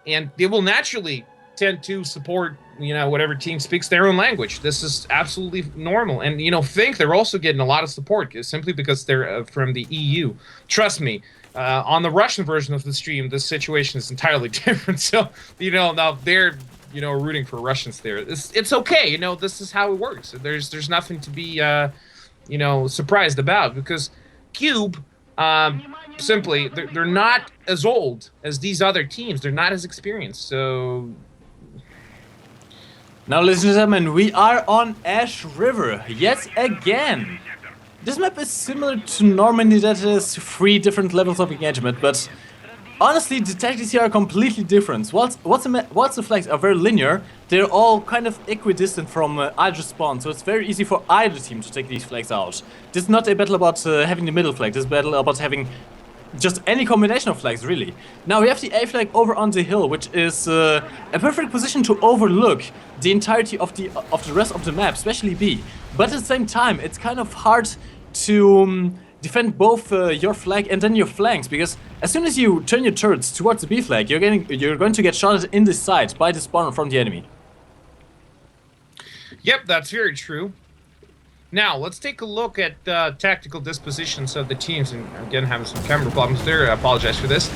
and they will naturally tend to support, you know, whatever team speaks their own language. This is absolutely normal. And, you know, they're also getting a lot of support simply because they're from the EU. Trust me, on the Russian version of the stream, this situation is entirely different. So, you know, now they're, you know, rooting for Russians there. It's okay. You know, this is how it works. There's nothing to be, you know, surprised about because Cube, simply, they're not as old as these other teams. They're not as experienced. So now, ladies and gentlemen, we are on Ash River yet again. This map is similar to Normandy, that is 3 different levels of engagement, but honestly, the tactics here are completely different. Whilst the flags are very linear, they're all kind of equidistant from either spawn, so it's very easy for either team to take these flags out. This is not a battle about having the middle flag, this is a battle about having just any combination of flags, really. Now we have the A flag over on the hill, which is a perfect position to overlook the entirety of the rest of the map, especially B. But at the same time, it's kind of hard to defend both your flag and then your flanks, because as soon as you turn your turrets towards the B flag, you're going to get shot in the side by the spawner from the enemy. Yep, that's very true. Now, let's take a look at tactical dispositions of the teams. And again, having some camera problems there. I apologize for this.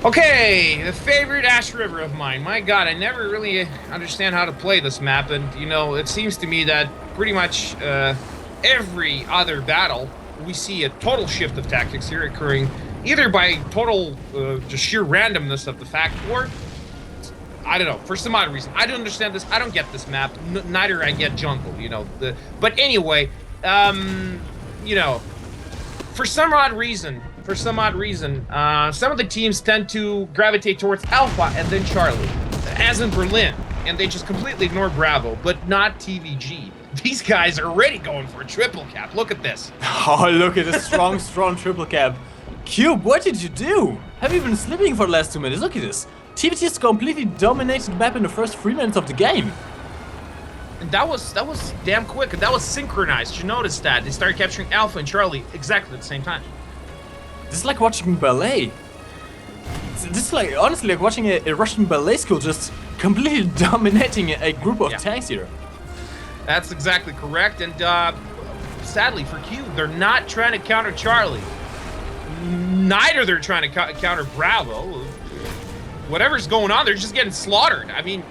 Okay, the favorite Ash River of mine. My God, I never really understand how to play this map. And, you know, it seems to me that pretty much every other battle, we see a total shift of tactics here occurring either by total just sheer randomness of the fact, or I don't know, for some odd reason. I don't understand this. I don't get this map. Neither I get jungle, you know. But anyway, you know, for some odd reason, some of the teams tend to gravitate towards Alpha and then Charlie, as in Berlin, and they just completely ignore Bravo, but not TVG. These guys are already going for a triple cap. Look at this. Oh, look at this strong, strong triple cap. Cube, what did you do? Have you been sleeping for the last 2 minutes? Look at this. TVG has completely dominated the map in the first 3 minutes of the game. And that was damn quick, and that was synchronized. You noticed that. They started capturing Alpha and Charlie exactly at the same time. This is like watching ballet. This is like, honestly, like watching a Russian ballet school just completely dominating a group of tanks here. That's exactly correct, and sadly for Cube, they're not trying to counter Charlie. Neither they're trying to counter Bravo. Whatever's going on, they're just getting slaughtered. I mean,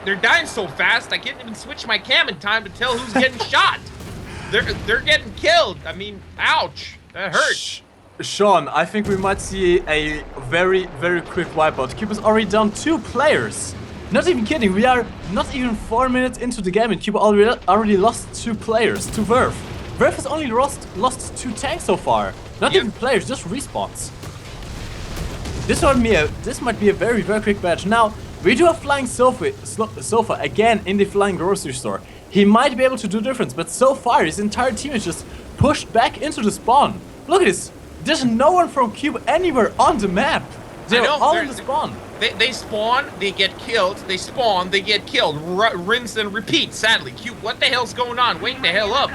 they're dying so fast, I can't even switch my cam in time to tell who's getting shot. They're getting killed. I mean, ouch, that hurts. Sean, I think we might see a very, very quick wipeout. Cube is already down 2 players. Not even kidding, we are not even 4 minutes into the game and Cube already lost 2 players to Verve. Verve has only lost 2 tanks so far. Not even players, just respawns. This might be a very, very quick match. Now, we do have Flying Sofa again in the Flying Grocery Store. He might be able to do difference, but so far his entire team is just pushed back into the spawn. Look at this. There's no one from Cube anywhere on the map. They're all in the spawn. They spawn, they get killed. They spawn, they get killed. Rinse and repeat, sadly. Cube, what the hell's going on? Wake the hell up.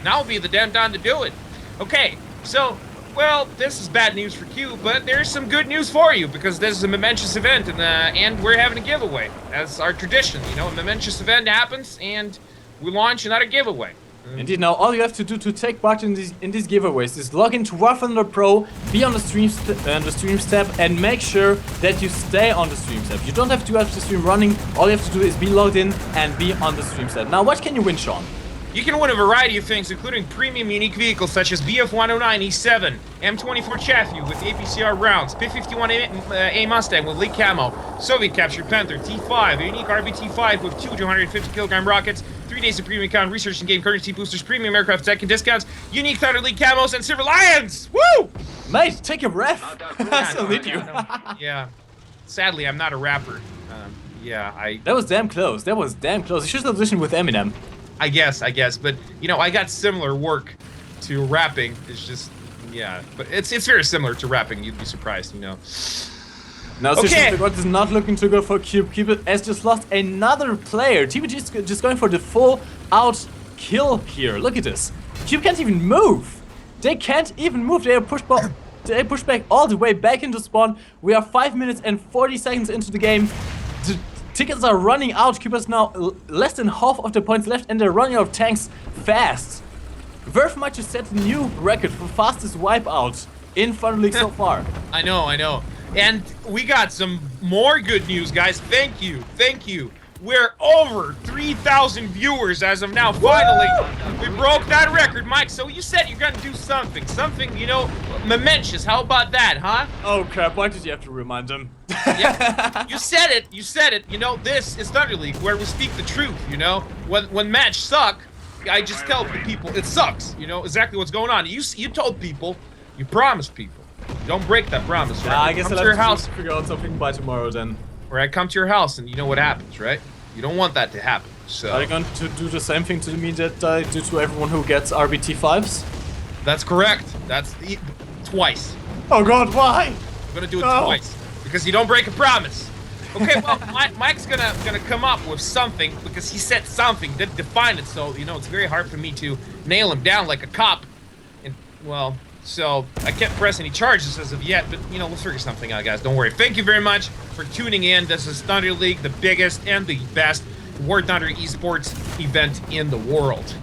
Now would be the damn time to do it. Okay, so, well, this is bad news for Cube, but there's some good news for you, because this is a momentous event, and we're having a giveaway. As our tradition, you know, a momentous event happens, and we launch another giveaway. Indeed, now all you have to do to take part in these giveaways is log into Warthunder.pro, be on the Streams tab, and make sure that you stay on the Streams tab. You don't have to have the stream running, all you have to do is be logged in and be on the Streams tab. Now, what can you win, Sean? You can win a variety of things, including premium unique vehicles such as BF-109 E7, M24 Chaffee with APCR rounds, P-51A Mustang with Leak Camo, Soviet Captured Panther T5, a unique RBT-5 with 2 250kg rockets, 3 days of premium account research and game currency boosters, premium aircraft tech and discounts, unique Thunder League camos, and Silver Lions! Woo! Mate, take a breath. Yeah. Sadly, I'm not a rapper. That was damn close. That was damn close. You should have auditioned with Eminem. I guess, but you know, I got similar work to rapping. It's just, yeah, but it's very similar to rapping. You'd be surprised, you know. Now, what is not looking too good for Cube. Cube has just lost another player. TVG is just going for the full-out kill here. Look at this. Cube can't even move. They can't even move. They are pushed back all the way back into spawn. We are 5 minutes and 40 seconds into the game. The tickets are running out. Cube has now less than half of the points left, and they're running out of tanks fast. Verve might just set a new record for fastest wipeout in Thunder League so far. I know. And we got some more good news, guys. Thank you. We're over 3,000 viewers as of now. Finally, we broke that record, Mike. So you said you're gonna do something, you know, momentous. How about that, huh? Oh crap! Why did you have to remind them? Yeah, you said it. You know, this is Thunder League, where we speak the truth. You know, when match suck, I just tell the people it sucks. You know exactly what's going on. You told people, you promised people. Don't break that promise, right? I guess I'll have to figure out something by tomorrow then. Or I come to your house and you know what happens, right? You don't want that to happen, so... Are you going to do the same thing to me that I do to everyone who gets RBT5s? That's correct. That's twice. Oh god, why? I'm gonna do it twice. Because you don't break a promise. Okay, well, Mike's gonna come up with something, because he said something, didn't define it, so, you know, it's very hard for me to nail him down like a cop. And, well... So, I can't press any charges as of yet, but, you know, let's figure something out, guys. Don't worry. Thank you very much for tuning in. This is Thunder League, the biggest and the best. War Thunder esports event in the world.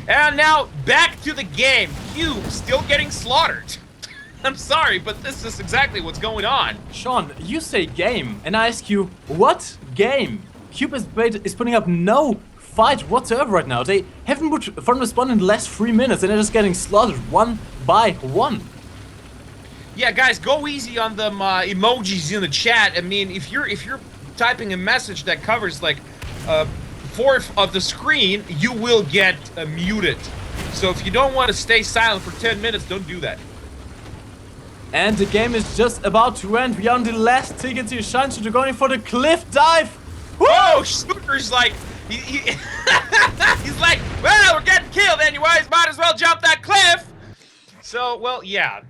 And now back to the game. Cube still getting slaughtered. I'm sorry, but this is exactly what's going on. Sean, you say game, and I ask you, what game? Cube is putting up no fight whatsoever right now. They haven't put from the spawn in the last 3 minutes, and they're just getting slaughtered one by one. Yeah, guys, go easy on them emojis in the chat. I mean, if you're typing a message that covers like a fourth of the screen, you will get muted. So if you don't want to stay silent for 10 minutes, don't do that. And the game is just about to end. We are on the last ticket to Shine, so they're going for the cliff dive. Whoa, Snooker's like, he's like, well, we're getting killed anyways, might as well jump that cliff. So, well, yeah,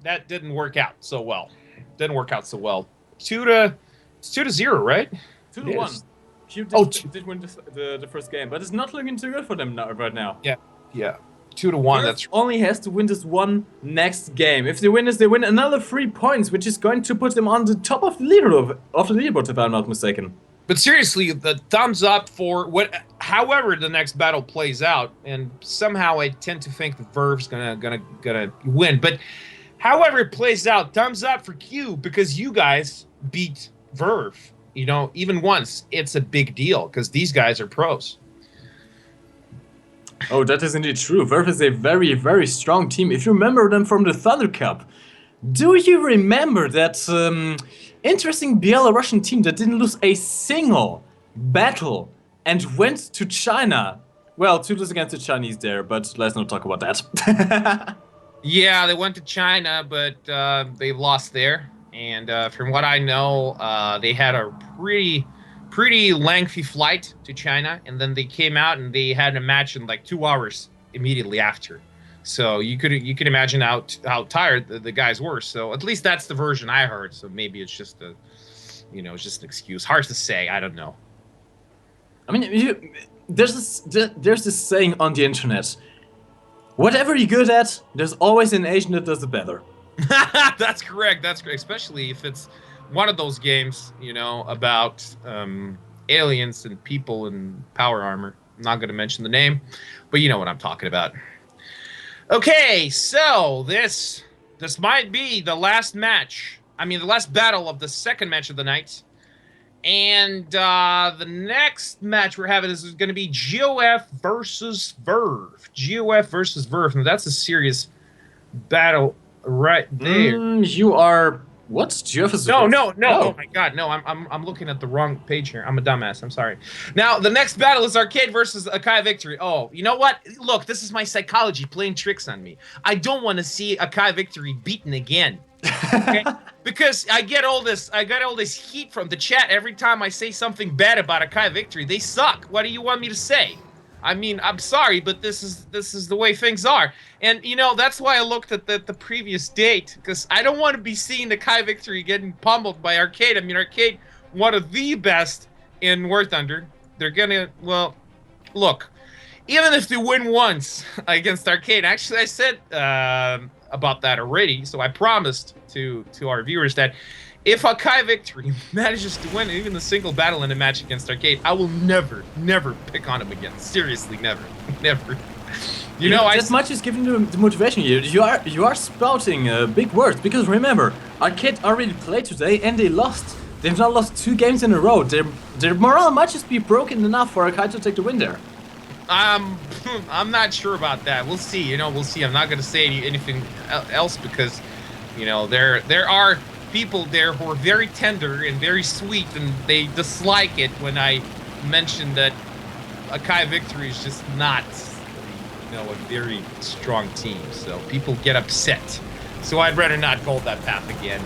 that didn't work out so well. Didn't work out so well. It's 2-0, right? 2-1. Cube did win the first game, but it's not looking too good for them right now. Yeah. 2-1. That's only has to win this one next game. If they win this, they win another 3 points, which is going to put them on the top of the leaderboard, if I'm not mistaken. But seriously, the thumbs up for however the next battle plays out, and somehow I tend to think the Verve's gonna win. But however it plays out, thumbs up for Q, because you guys beat Verve. You know, even once, it's a big deal because these guys are pros. Oh, that is indeed true. Verve is a very, very strong team. If you remember them from the Thunder Cup, do you remember that interesting Belarusian team that didn't lose a single battle and went to China? Well, to lose against the Chinese there, but let's not talk about that. Yeah, they went to China, but they lost there. And from what I know, they had a pretty lengthy flight to China, and then they came out and they had a match in like 2 hours immediately after. So you could imagine how tired the guys were. So at least that's the version I heard. So maybe it's just it's just an excuse. Hard to say. I don't know. I mean, there's this saying on the internet: whatever you're good at, there's always an Asian that does it better. That's correct. That's great, especially if it's one of those games, about aliens and people and power armor. I'm not going to mention the name, but you know what I'm talking about. Okay, so this might be the last match. I mean, the last battle of the second match of the night. And the next match we're having is going to be GOF versus Verve. GOF versus Verve. Now, that's a serious battle right there. You are... What? GOF is... No. Oh my god, no. I'm looking at the wrong page here. I'm a dumbass. I'm sorry. Now, the next battle is Arcade versus Akai Victory. Oh, you know what? Look, this is my psychology playing tricks on me. I don't want to see Akai Victory beaten again. Okay? Because I get all this heat from the chat every time I say something bad about Akai Victory. They suck. What do you want me to say? I mean, I'm sorry, but this is the way things are. And, that's why I looked at the previous date, because I don't want to be seeing the Akai Victory getting pummeled by Arcade. I mean, Arcade, one of the best in War Thunder. They're gonna, well, look, even if they win once against Arcade, actually, I said about that already, so I promised to our viewers that if Akai Victory manages to win even a single battle in a match against Arcade, I will never pick on him again. Seriously, never. As much as giving them the motivation here, you are spouting big words, because remember, Arcade already played today and they lost. They've now lost 2 games in a row. Their morale might just be broken enough for Akai to take the win there. I'm not sure about that. We'll see. We'll see. I'm not going to say anything else because, there are people there who are very tender and very sweet, and they dislike it when I mention that Akai Victory is just not, a very strong team. So people get upset. So I'd rather not go that path again.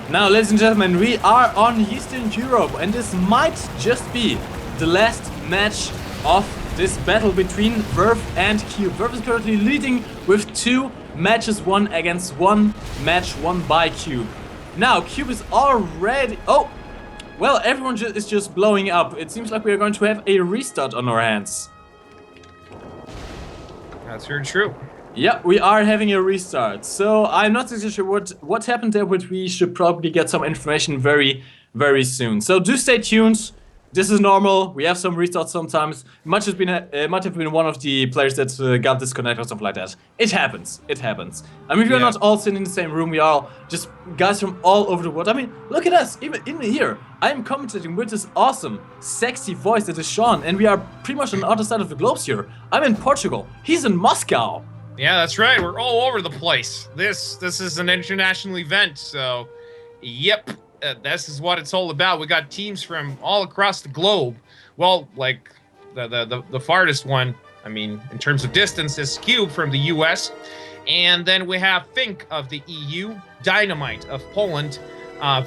Now, ladies and gentlemen, we are on Eastern Europe, and this might just be the last match of this battle between Verve and Cube. Verve is currently leading with 2 matches won against 1 match won by Cube. Now, Cube is already... Oh! Well, everyone is just blowing up. It seems like we are going to have a restart on our hands. That's very true. Yeah, we are having a restart. So, I'm not exactly sure what happened there, but we should probably get some information very, very soon. So, do stay tuned. This is normal. We have some restarts sometimes. Might have been one of the players that got disconnected or something like that. It happens. It happens. I mean, we are Yeah. not all sitting in the same room. We are all just guys from all over the world. I mean, look at us. Even here, I am commentating with this awesome, sexy voice that is Sean, and we are pretty much on the other side of the globe here. I'm in Portugal. He's in Moscow. Yeah, that's right. We're all over the place. This is an international event, so yep, this is what it's all about. We got teams from all across the globe. Well, like the farthest one, I mean, in terms of distance, is Cube from the U.S., and then we have Fink of the EU, Dynamite of Poland,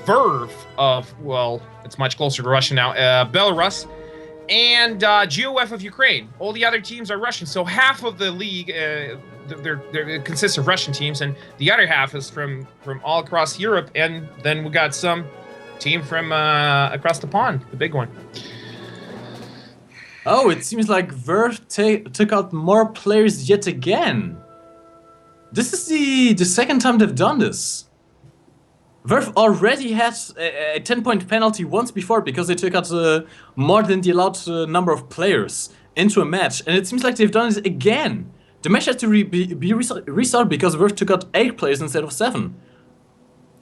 Verve of, well, it's much closer to Russia now, Belarus, and GOF of Ukraine. All the other teams are Russian, so half of the league it consists of Russian teams, and the other half is from all across Europe, and then we got some team from across the pond, the big one. Oh, it seems like Verve took out more players yet again. This is the second time they've done this. Verve already had a 10-point penalty once before because they took out more than the allowed number of players into a match, and it seems like they've done it again. The match had to be restarted because Verve took out 8 players instead of 7.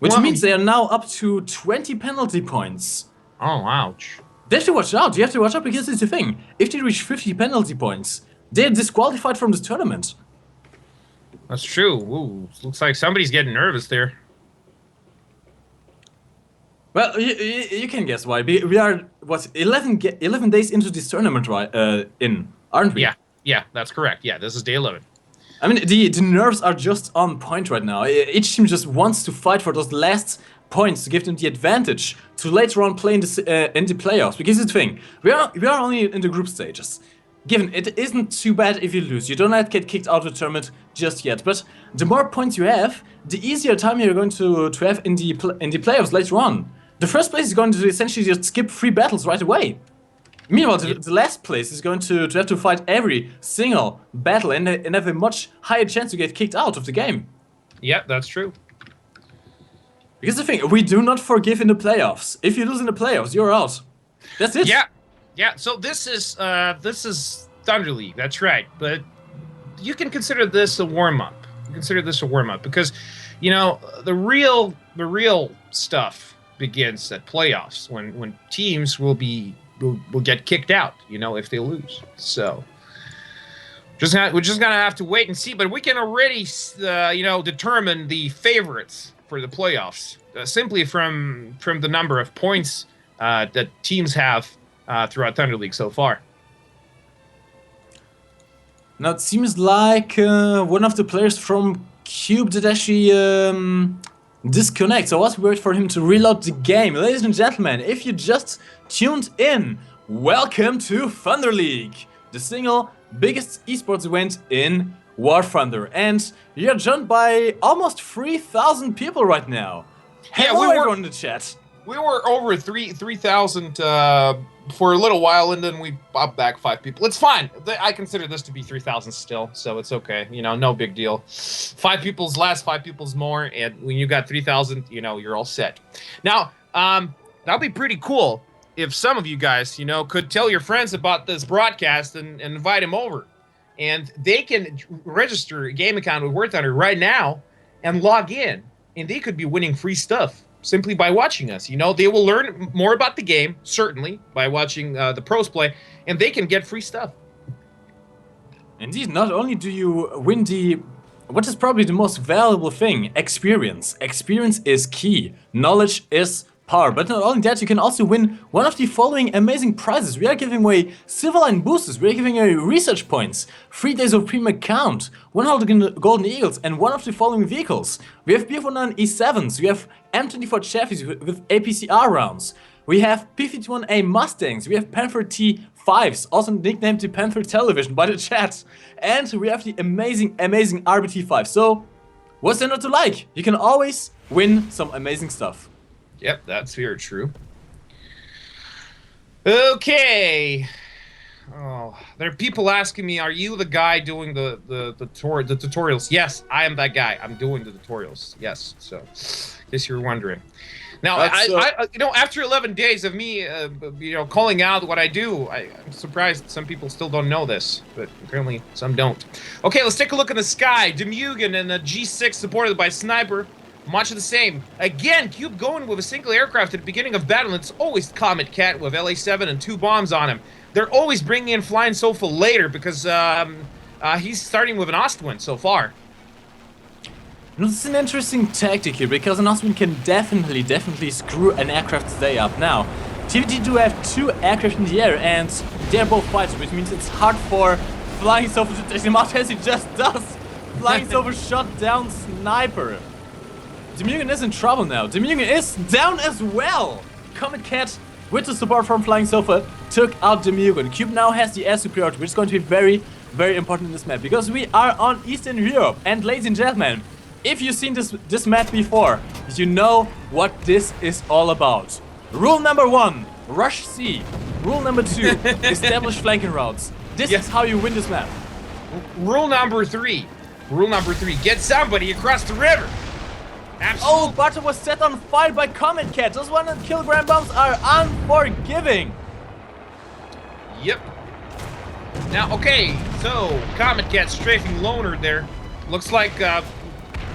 Which means they are now up to 20 penalty points. Oh, ouch. They have to watch out. You have to watch out because it's the thing. If they reach 50 penalty points, they're disqualified from this tournament. That's true. Ooh, looks like somebody's getting nervous there. Well, you can guess why. We are, 11 days into this tournament, right? Aren't we? Yeah, that's correct. Yeah, this is day 11. I mean, the nerves are just on point right now. Each team just wants to fight for those last points to give them the advantage to later on play in the playoffs. Because it's the thing, we are only in the group stages. Given it isn't too bad if you lose, you don't have to get kicked out of the tournament just yet. But the more points you have, the easier time you're going to have in the playoffs later on. The first place is going to essentially just skip 3 battles right away. Meanwhile, the last place is going to have to fight every single battle and have a much higher chance to get kicked out of the game. Yeah, that's true. Because the thing, we do not forgive in the playoffs. If you lose in the playoffs, you're out. That's it. Yeah. So this is Thunder League. That's right. But you can consider this a warm up. Because, you know, the real stuff begins at playoffs when teams will get kicked out, you know, if they lose. So we're just gonna have to wait and see. But we can already, determine the favorites for the playoffs simply from the number of points that teams have throughout Thunder League so far. Now it seems like one of the players from Cube did actually disconnect. So I was worried for him to reload the game. Ladies and gentlemen, if you just tuned in, welcome to Thunder League, the single biggest esports event in War Thunder. And you're joined by almost 3,000 people right now. Hello everyone in the chat. We were over 3,000 for a little while, and then we popped back 5 people. It's fine. I consider this to be 3,000 still, so it's okay. You know, no big deal. 5 people's less, 5 people's more, and when you got 3,000, you know, you're all set. Now, that'd be pretty cool if some of you guys, you know, could tell your friends about this broadcast and invite them over. And they can register a game account with Warthunder right now and log in, and they could be winning free stuff simply by watching us. You know, they will learn more about the game, certainly, by watching the pros play, and they can get free stuff. Indeed, not only do you win what is probably the most valuable thing, experience. Experience is key. Knowledge is power. But not only that, you can also win one of the following amazing prizes. We are giving away Silverline boosters, we are giving away research points, 3 days of premium account, 100 Golden Eagles, and one of the following vehicles. We have BF-19 E7s, we have M24 Chevys with APCR rounds, we have P-51A Mustangs, we have Panther T5s, also nicknamed the Panther Television by the chat, and we have the amazing RBT5. So, what's there not to like? You can always win some amazing stuff. Yep, that's very true. Okay. Oh, there are people asking me, are you the guy doing the tutorials? Yes, I am that guy. I'm doing the tutorials. Yes, so in case you were wondering. Now, That's, you know, after 11 days of me, you know, calling out what I do, I'm surprised some people still don't know this, but apparently some don't. Okay, let's take a look in the sky. Demugan and the G6 supported by Sniper. Much of the same. Again, Cube going with a single aircraft at the beginning of battle. It's always Comet Cat with LA-7 and 2 bombs on him. They're always bringing in Flying Sofa later because he's starting with an Ostwind so far. This is an interesting tactic here, because an Ostwind can definitely screw an aircraft's day up. Now, TVG do have 2 aircraft in the air, and they're both fighters, which means it's hard for Flying Sofa to take them out, as he just does. Flying Sofa shot down Sniper. Demugan is in trouble now. Demugan is down as well. Comet Cat, with the support from Flying Sofa, took out Demugan. Cube now has the air superiority, which is going to be very important in this map, because we are on Eastern Europe. And ladies and gentlemen, if you've seen this map before, you know what this is all about. Rule number 1, rush C. Rule number 2, establish flanking routes. This is how you win this map. Rule number 3, get somebody across the river. Absolutely. Oh, Barton was set on fire by Comet Cat. Those 100 kilogram bombs are unforgiving. Yep. Now, okay, so Comet Cat strafing Loner there. Looks like,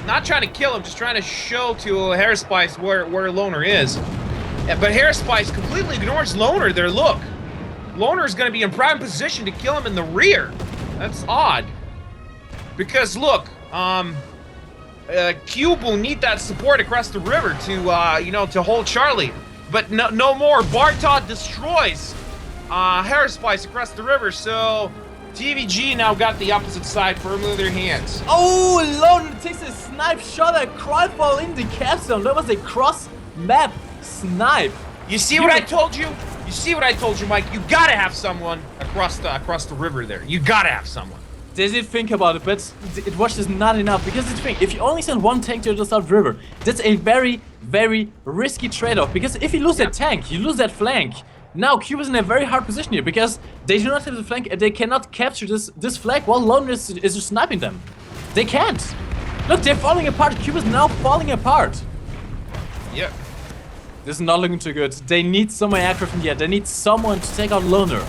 not trying to kill him, just trying to show to Hairspice where Loner is. But Hairspice completely ignores Loner there, look. Loner's gonna be in prime position to kill him in the rear. That's odd. Because look, Cube will need that support across the river to, you know, to hold Charlie. But no more. Bartod destroys Hairspice across the river, so TVG now got the opposite side firmly in their hands. Oh, Loner takes a snipe shot at Cryfall in the capstone. That was a cross-map snipe. You see what I told you? You see what I told you, Mike? You gotta have someone across the river there. You gotta have someone. They did think about it, but it was just not enough, because the thing, if you only send 1 tank to the South River, that's a very risky trade-off, because if you lose that tank, you lose that flank. Now Cube is in a very hard position here, because they do not have the flank and they cannot capture this flag while Loner is just sniping them. They can't. Look, they're falling apart. Cube is now falling apart. Yep. This is not looking too good. They need some aircraft in the air. They need someone to take out Loner.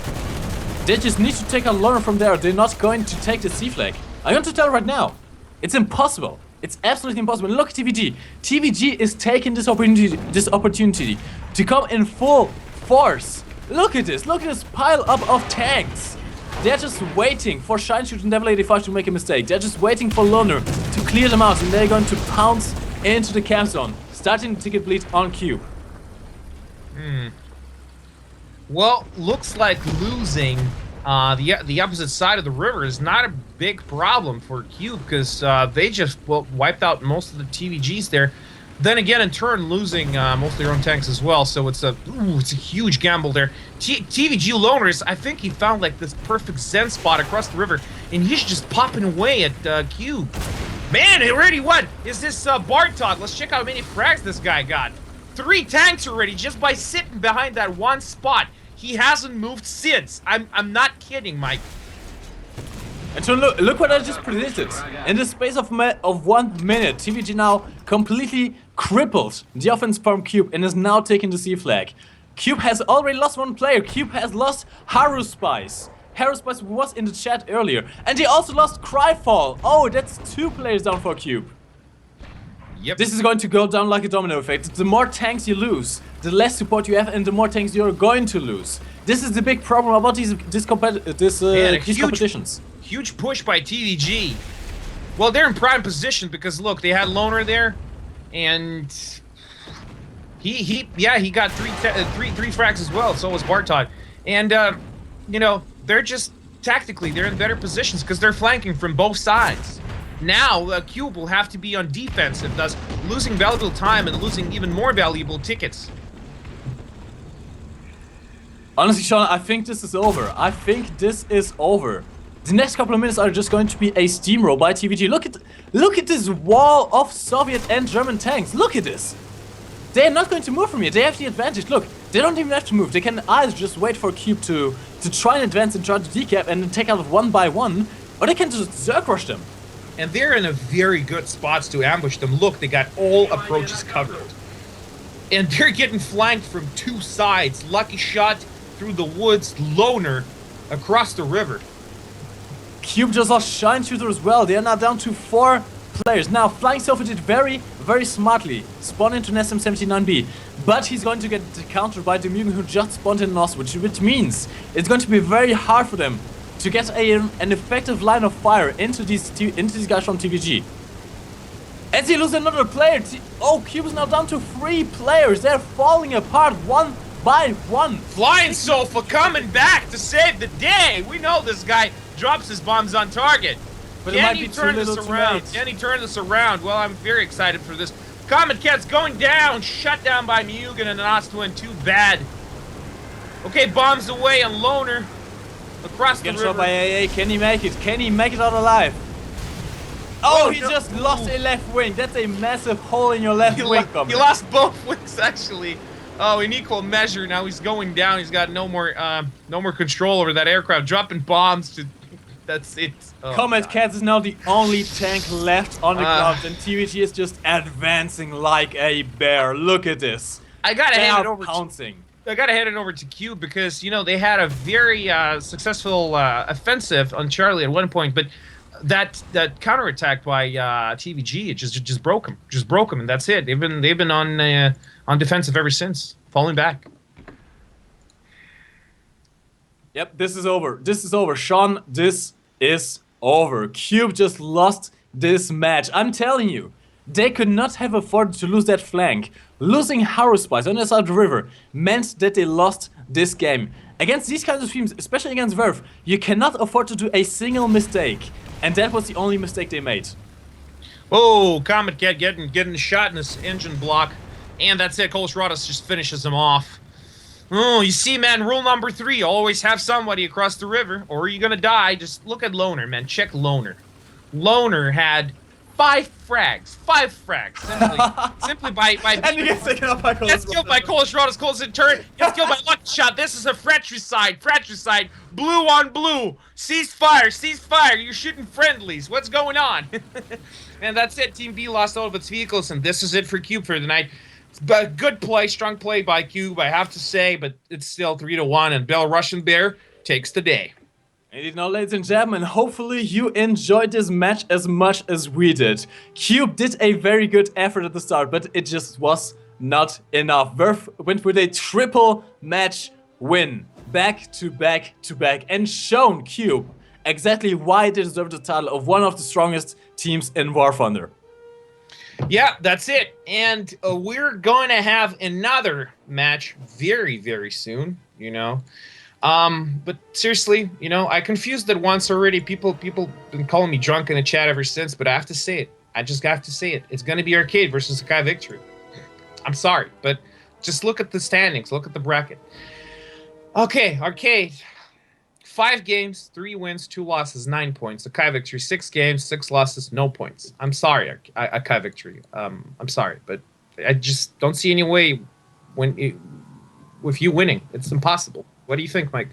They just need to take out Loner from there. They're not going to take the C flag. I'm going to tell you right now. It's impossible. It's absolutely impossible. Look at TVG. TVG is taking this opportunity to come in full force. Look at this. Look at this pile up of tanks. They're just waiting for Shine Shoot and Devil 85 to make a mistake. They're just waiting for Loner to clear them out, and they're going to pounce into the camp zone, starting the ticket bleed on Cube. Well, looks like losing the opposite side of the river is not a big problem for Cube, because they just wiped out most of the TVGs there. Then again, in turn, losing most of their own tanks as well. So it's a huge gamble there. TVG Loner is, I think he found like this perfect zen spot across the river, and he's just popping away at Cube. Man, already what? Is this Bartok? Let's check out how many frags this guy got. 3 tanks already just by sitting behind that one spot. He hasn't moved since. I'm not kidding, Mike. And so look what I just predicted. In the space of 1 minute, TVG now completely crippled the offense from Cube and is now taking the C flag. Cube has already lost 1 player. Cube has lost Haruspice. Haruspice was in the chat earlier. And they also lost Cryfall. Oh, that's 2 players down for Cube. Yep. This is going to go down like a domino effect. The more tanks you lose, the less support you have, and the more tanks you're going to lose. This is the big problem about these competitions. Huge push by TVG. Well, they're in prime position because look, they had Loner there, and he got three frags as well. So was Bartok, and you know, they're just tactically they're in better positions because they're flanking from both sides. Now, Cube will have to be on defensive, thus losing valuable time and losing even more valuable tickets. Honestly, Sean, I think this is over. I think this is over. The next couple of minutes are just going to be a steamroll by TVG. Look at this wall of Soviet and German tanks. Look at this. They are not going to move from here. They have the advantage. Look, they don't even have to move. They can either just wait for Cube to try and advance and try to decap and then take out 1 by 1, or they can just Zerg rush them. And they're in a very good spots to ambush them. Look, they got all approaches covered. And they're getting flanked from two sides. Lucky shot through the woods. Loner across the river. Cube just lost Shine Shooter as well. They are now down to 4 players. Now, Flying Sofa did very, very smartly spawn into an SM-79B. But he's going to get countered by the Mugen who just spawned in Lost, which means it's going to be very hard for them to get an effective line of fire into these guys from TVG. As he loses another player, Cube is now down to 3 players. They're falling apart one by one. Flying Sofa coming back to save the day. We know this guy drops his bombs on target. But Can he turn this around? Can he turn this around? Well, I'm very excited for this. Comet Cat's going down. Shut down by Mugen and Ostwin. Too bad. Okay, bombs away on Loner. Across the river. Shot by AA. Can he make it? Can he make it out alive? Oh, he just lost a left wing. That's a massive hole in your left wing. He lost both wings, actually. Oh, in equal measure. Now he's going down. He's got no more control over that aircraft. Dropping bombs to... That's it. Oh, Comet Cat is now the only tank left on the ground, and TVG is just advancing like a bear. Look at this. I gotta hand it over. Pouncing. I gotta hand it over to Cube because they had a very successful offensive on Charlie at one point, but that counterattack by TVG it just broke him. Just broke him, and that's it. They've been on defensive ever since, falling back. Yep, this is over. This is over. Sean, this is over. Cube just lost this match. I'm telling you, they could not have afforded to lose that flank. Losing Harrow Spice on the side of the river meant that they lost this game. Against these kinds of teams, especially against Verve, you cannot afford to do a single mistake. And that was the only mistake they made. Oh, Comet Cat getting shot in this engine block. And that's it. Kolos just finishes him off. Oh, you see, man, rule number 3, always have somebody across the river, or you're gonna die. Just look at Loner, man. Check Loner. Loner had 5 frags. 5 frags. Simply by and he gets taken out by Kolos. Gets killed by Kolos Rodas. Kolos in turn. Gets killed by Lucky Shot. This is a fratricide. Fratricide. Blue on blue. Ceasefire. Ceasefire. You're shooting friendlies. What's going on? And that's it. Team B lost all of its vehicles, and this is it for Cube for tonight. But good play, strong play by Cube, I have to say, but it's still 3-1, and Belarusian Bear takes the day. And now, ladies and gentlemen, hopefully you enjoyed this match as much as we did. Cube did a very good effort at the start, but it just was not enough. Verve went with a triple match win, back to back to back, and shown Cube exactly why they deserve the title of one of the strongest teams in Warthunder. Yeah, that's it. And we're going to have another match very, very soon, But seriously, I confused it once already. People been calling me drunk in the chat ever since, but I have to say it. I just have to say it. It's going to be Arcade versus Akai Victory. I'm sorry, but just look at the standings. Look at the bracket. Okay, Arcade. 5 games, 3 wins, 2 losses, 9 points. Akai Victory, 6 games, 6 losses, no points. I'm sorry, Akai Victory. I'm sorry, but I just don't see any way with you winning. It's impossible. What do you think, Mike?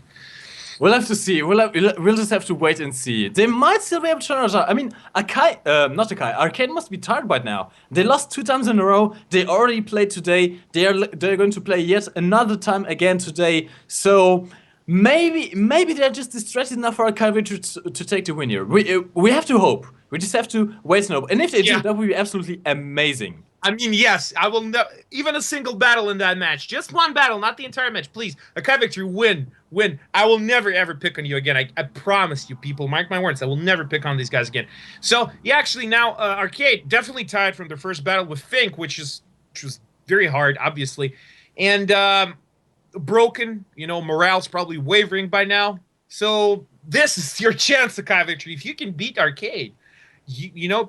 We'll have to see. We'll just have to wait and see. They might still be able to turn it around. I mean, Arcade must be tired by now. They lost 2 times in a row. They already played today. They're going to play yet another time again today. So maybe they're just distracted enough for Arcade to take the win here. We have to hope. We just have to wait and hope. And if they do, that would be absolutely amazing. I mean, yes, I will never, even a single battle in that match. Just one battle, not the entire match. Please, Akai Victory, win. I will never, ever pick on you again. I promise you, people. Mark my words. I will never pick on these guys again. So, yeah, actually, now, Arcade definitely tied from their first battle with Fink, which was very hard, obviously. And broken, morale's probably wavering by now. So, this is your chance, Akai Victory. If you can beat Arcade,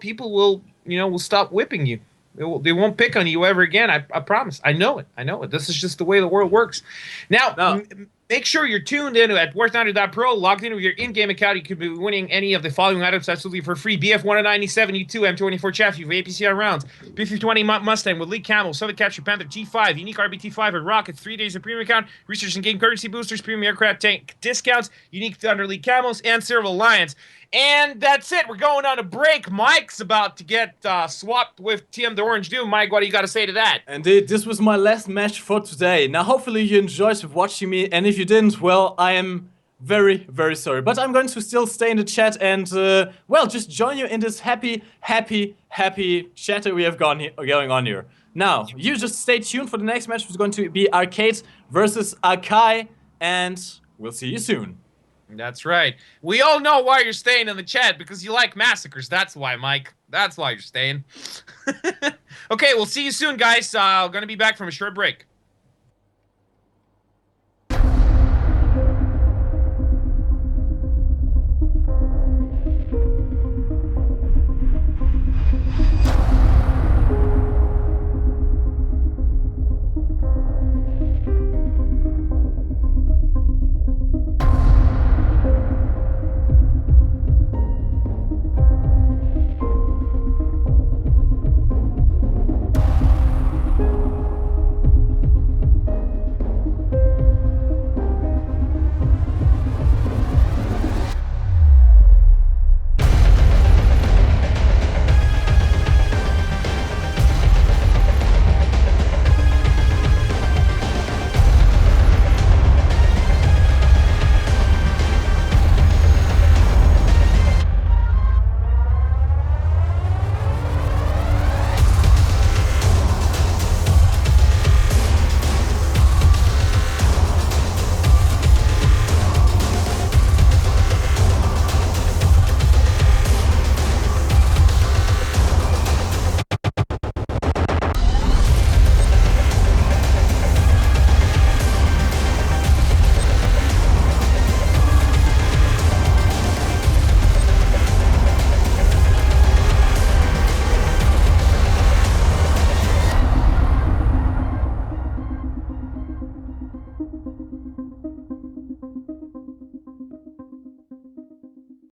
people will stop whipping you. They won't pick on you ever again. I promise. I know it. This is just the way the world works. Now, make sure you're tuned in at Warthunder.pro, logged in with your in-game account. You could be winning any of the following items absolutely for free. BF-197, U2, M24 Chaffee, APCR rounds, B-5020 Mustang with League Camel, Soviet Capture Panther G5, unique RBT5 and rockets, 3 days of premium account, research and game currency boosters, premium aircraft tank discounts, unique Thunder League Camels, and Serval Alliance. And that's it. We're going on a break. Mike's about to get swapped with TM the Orange Doom. Mike, what do you got to say to that? Indeed, this was my last match for today. Now, hopefully you enjoyed watching me, and if you didn't, well, I am very, very sorry. But I'm going to still stay in the chat and, well, just join you in this happy chat that we have going on here. Now, you just stay tuned for the next match, which is going to be Arcade versus Akai, and we'll see you soon. That's right. We all know why you're staying in the chat, because you like massacres. That's why, Mike. That's why you're staying. Okay, we'll see you soon, guys. Gonna be back from a short break.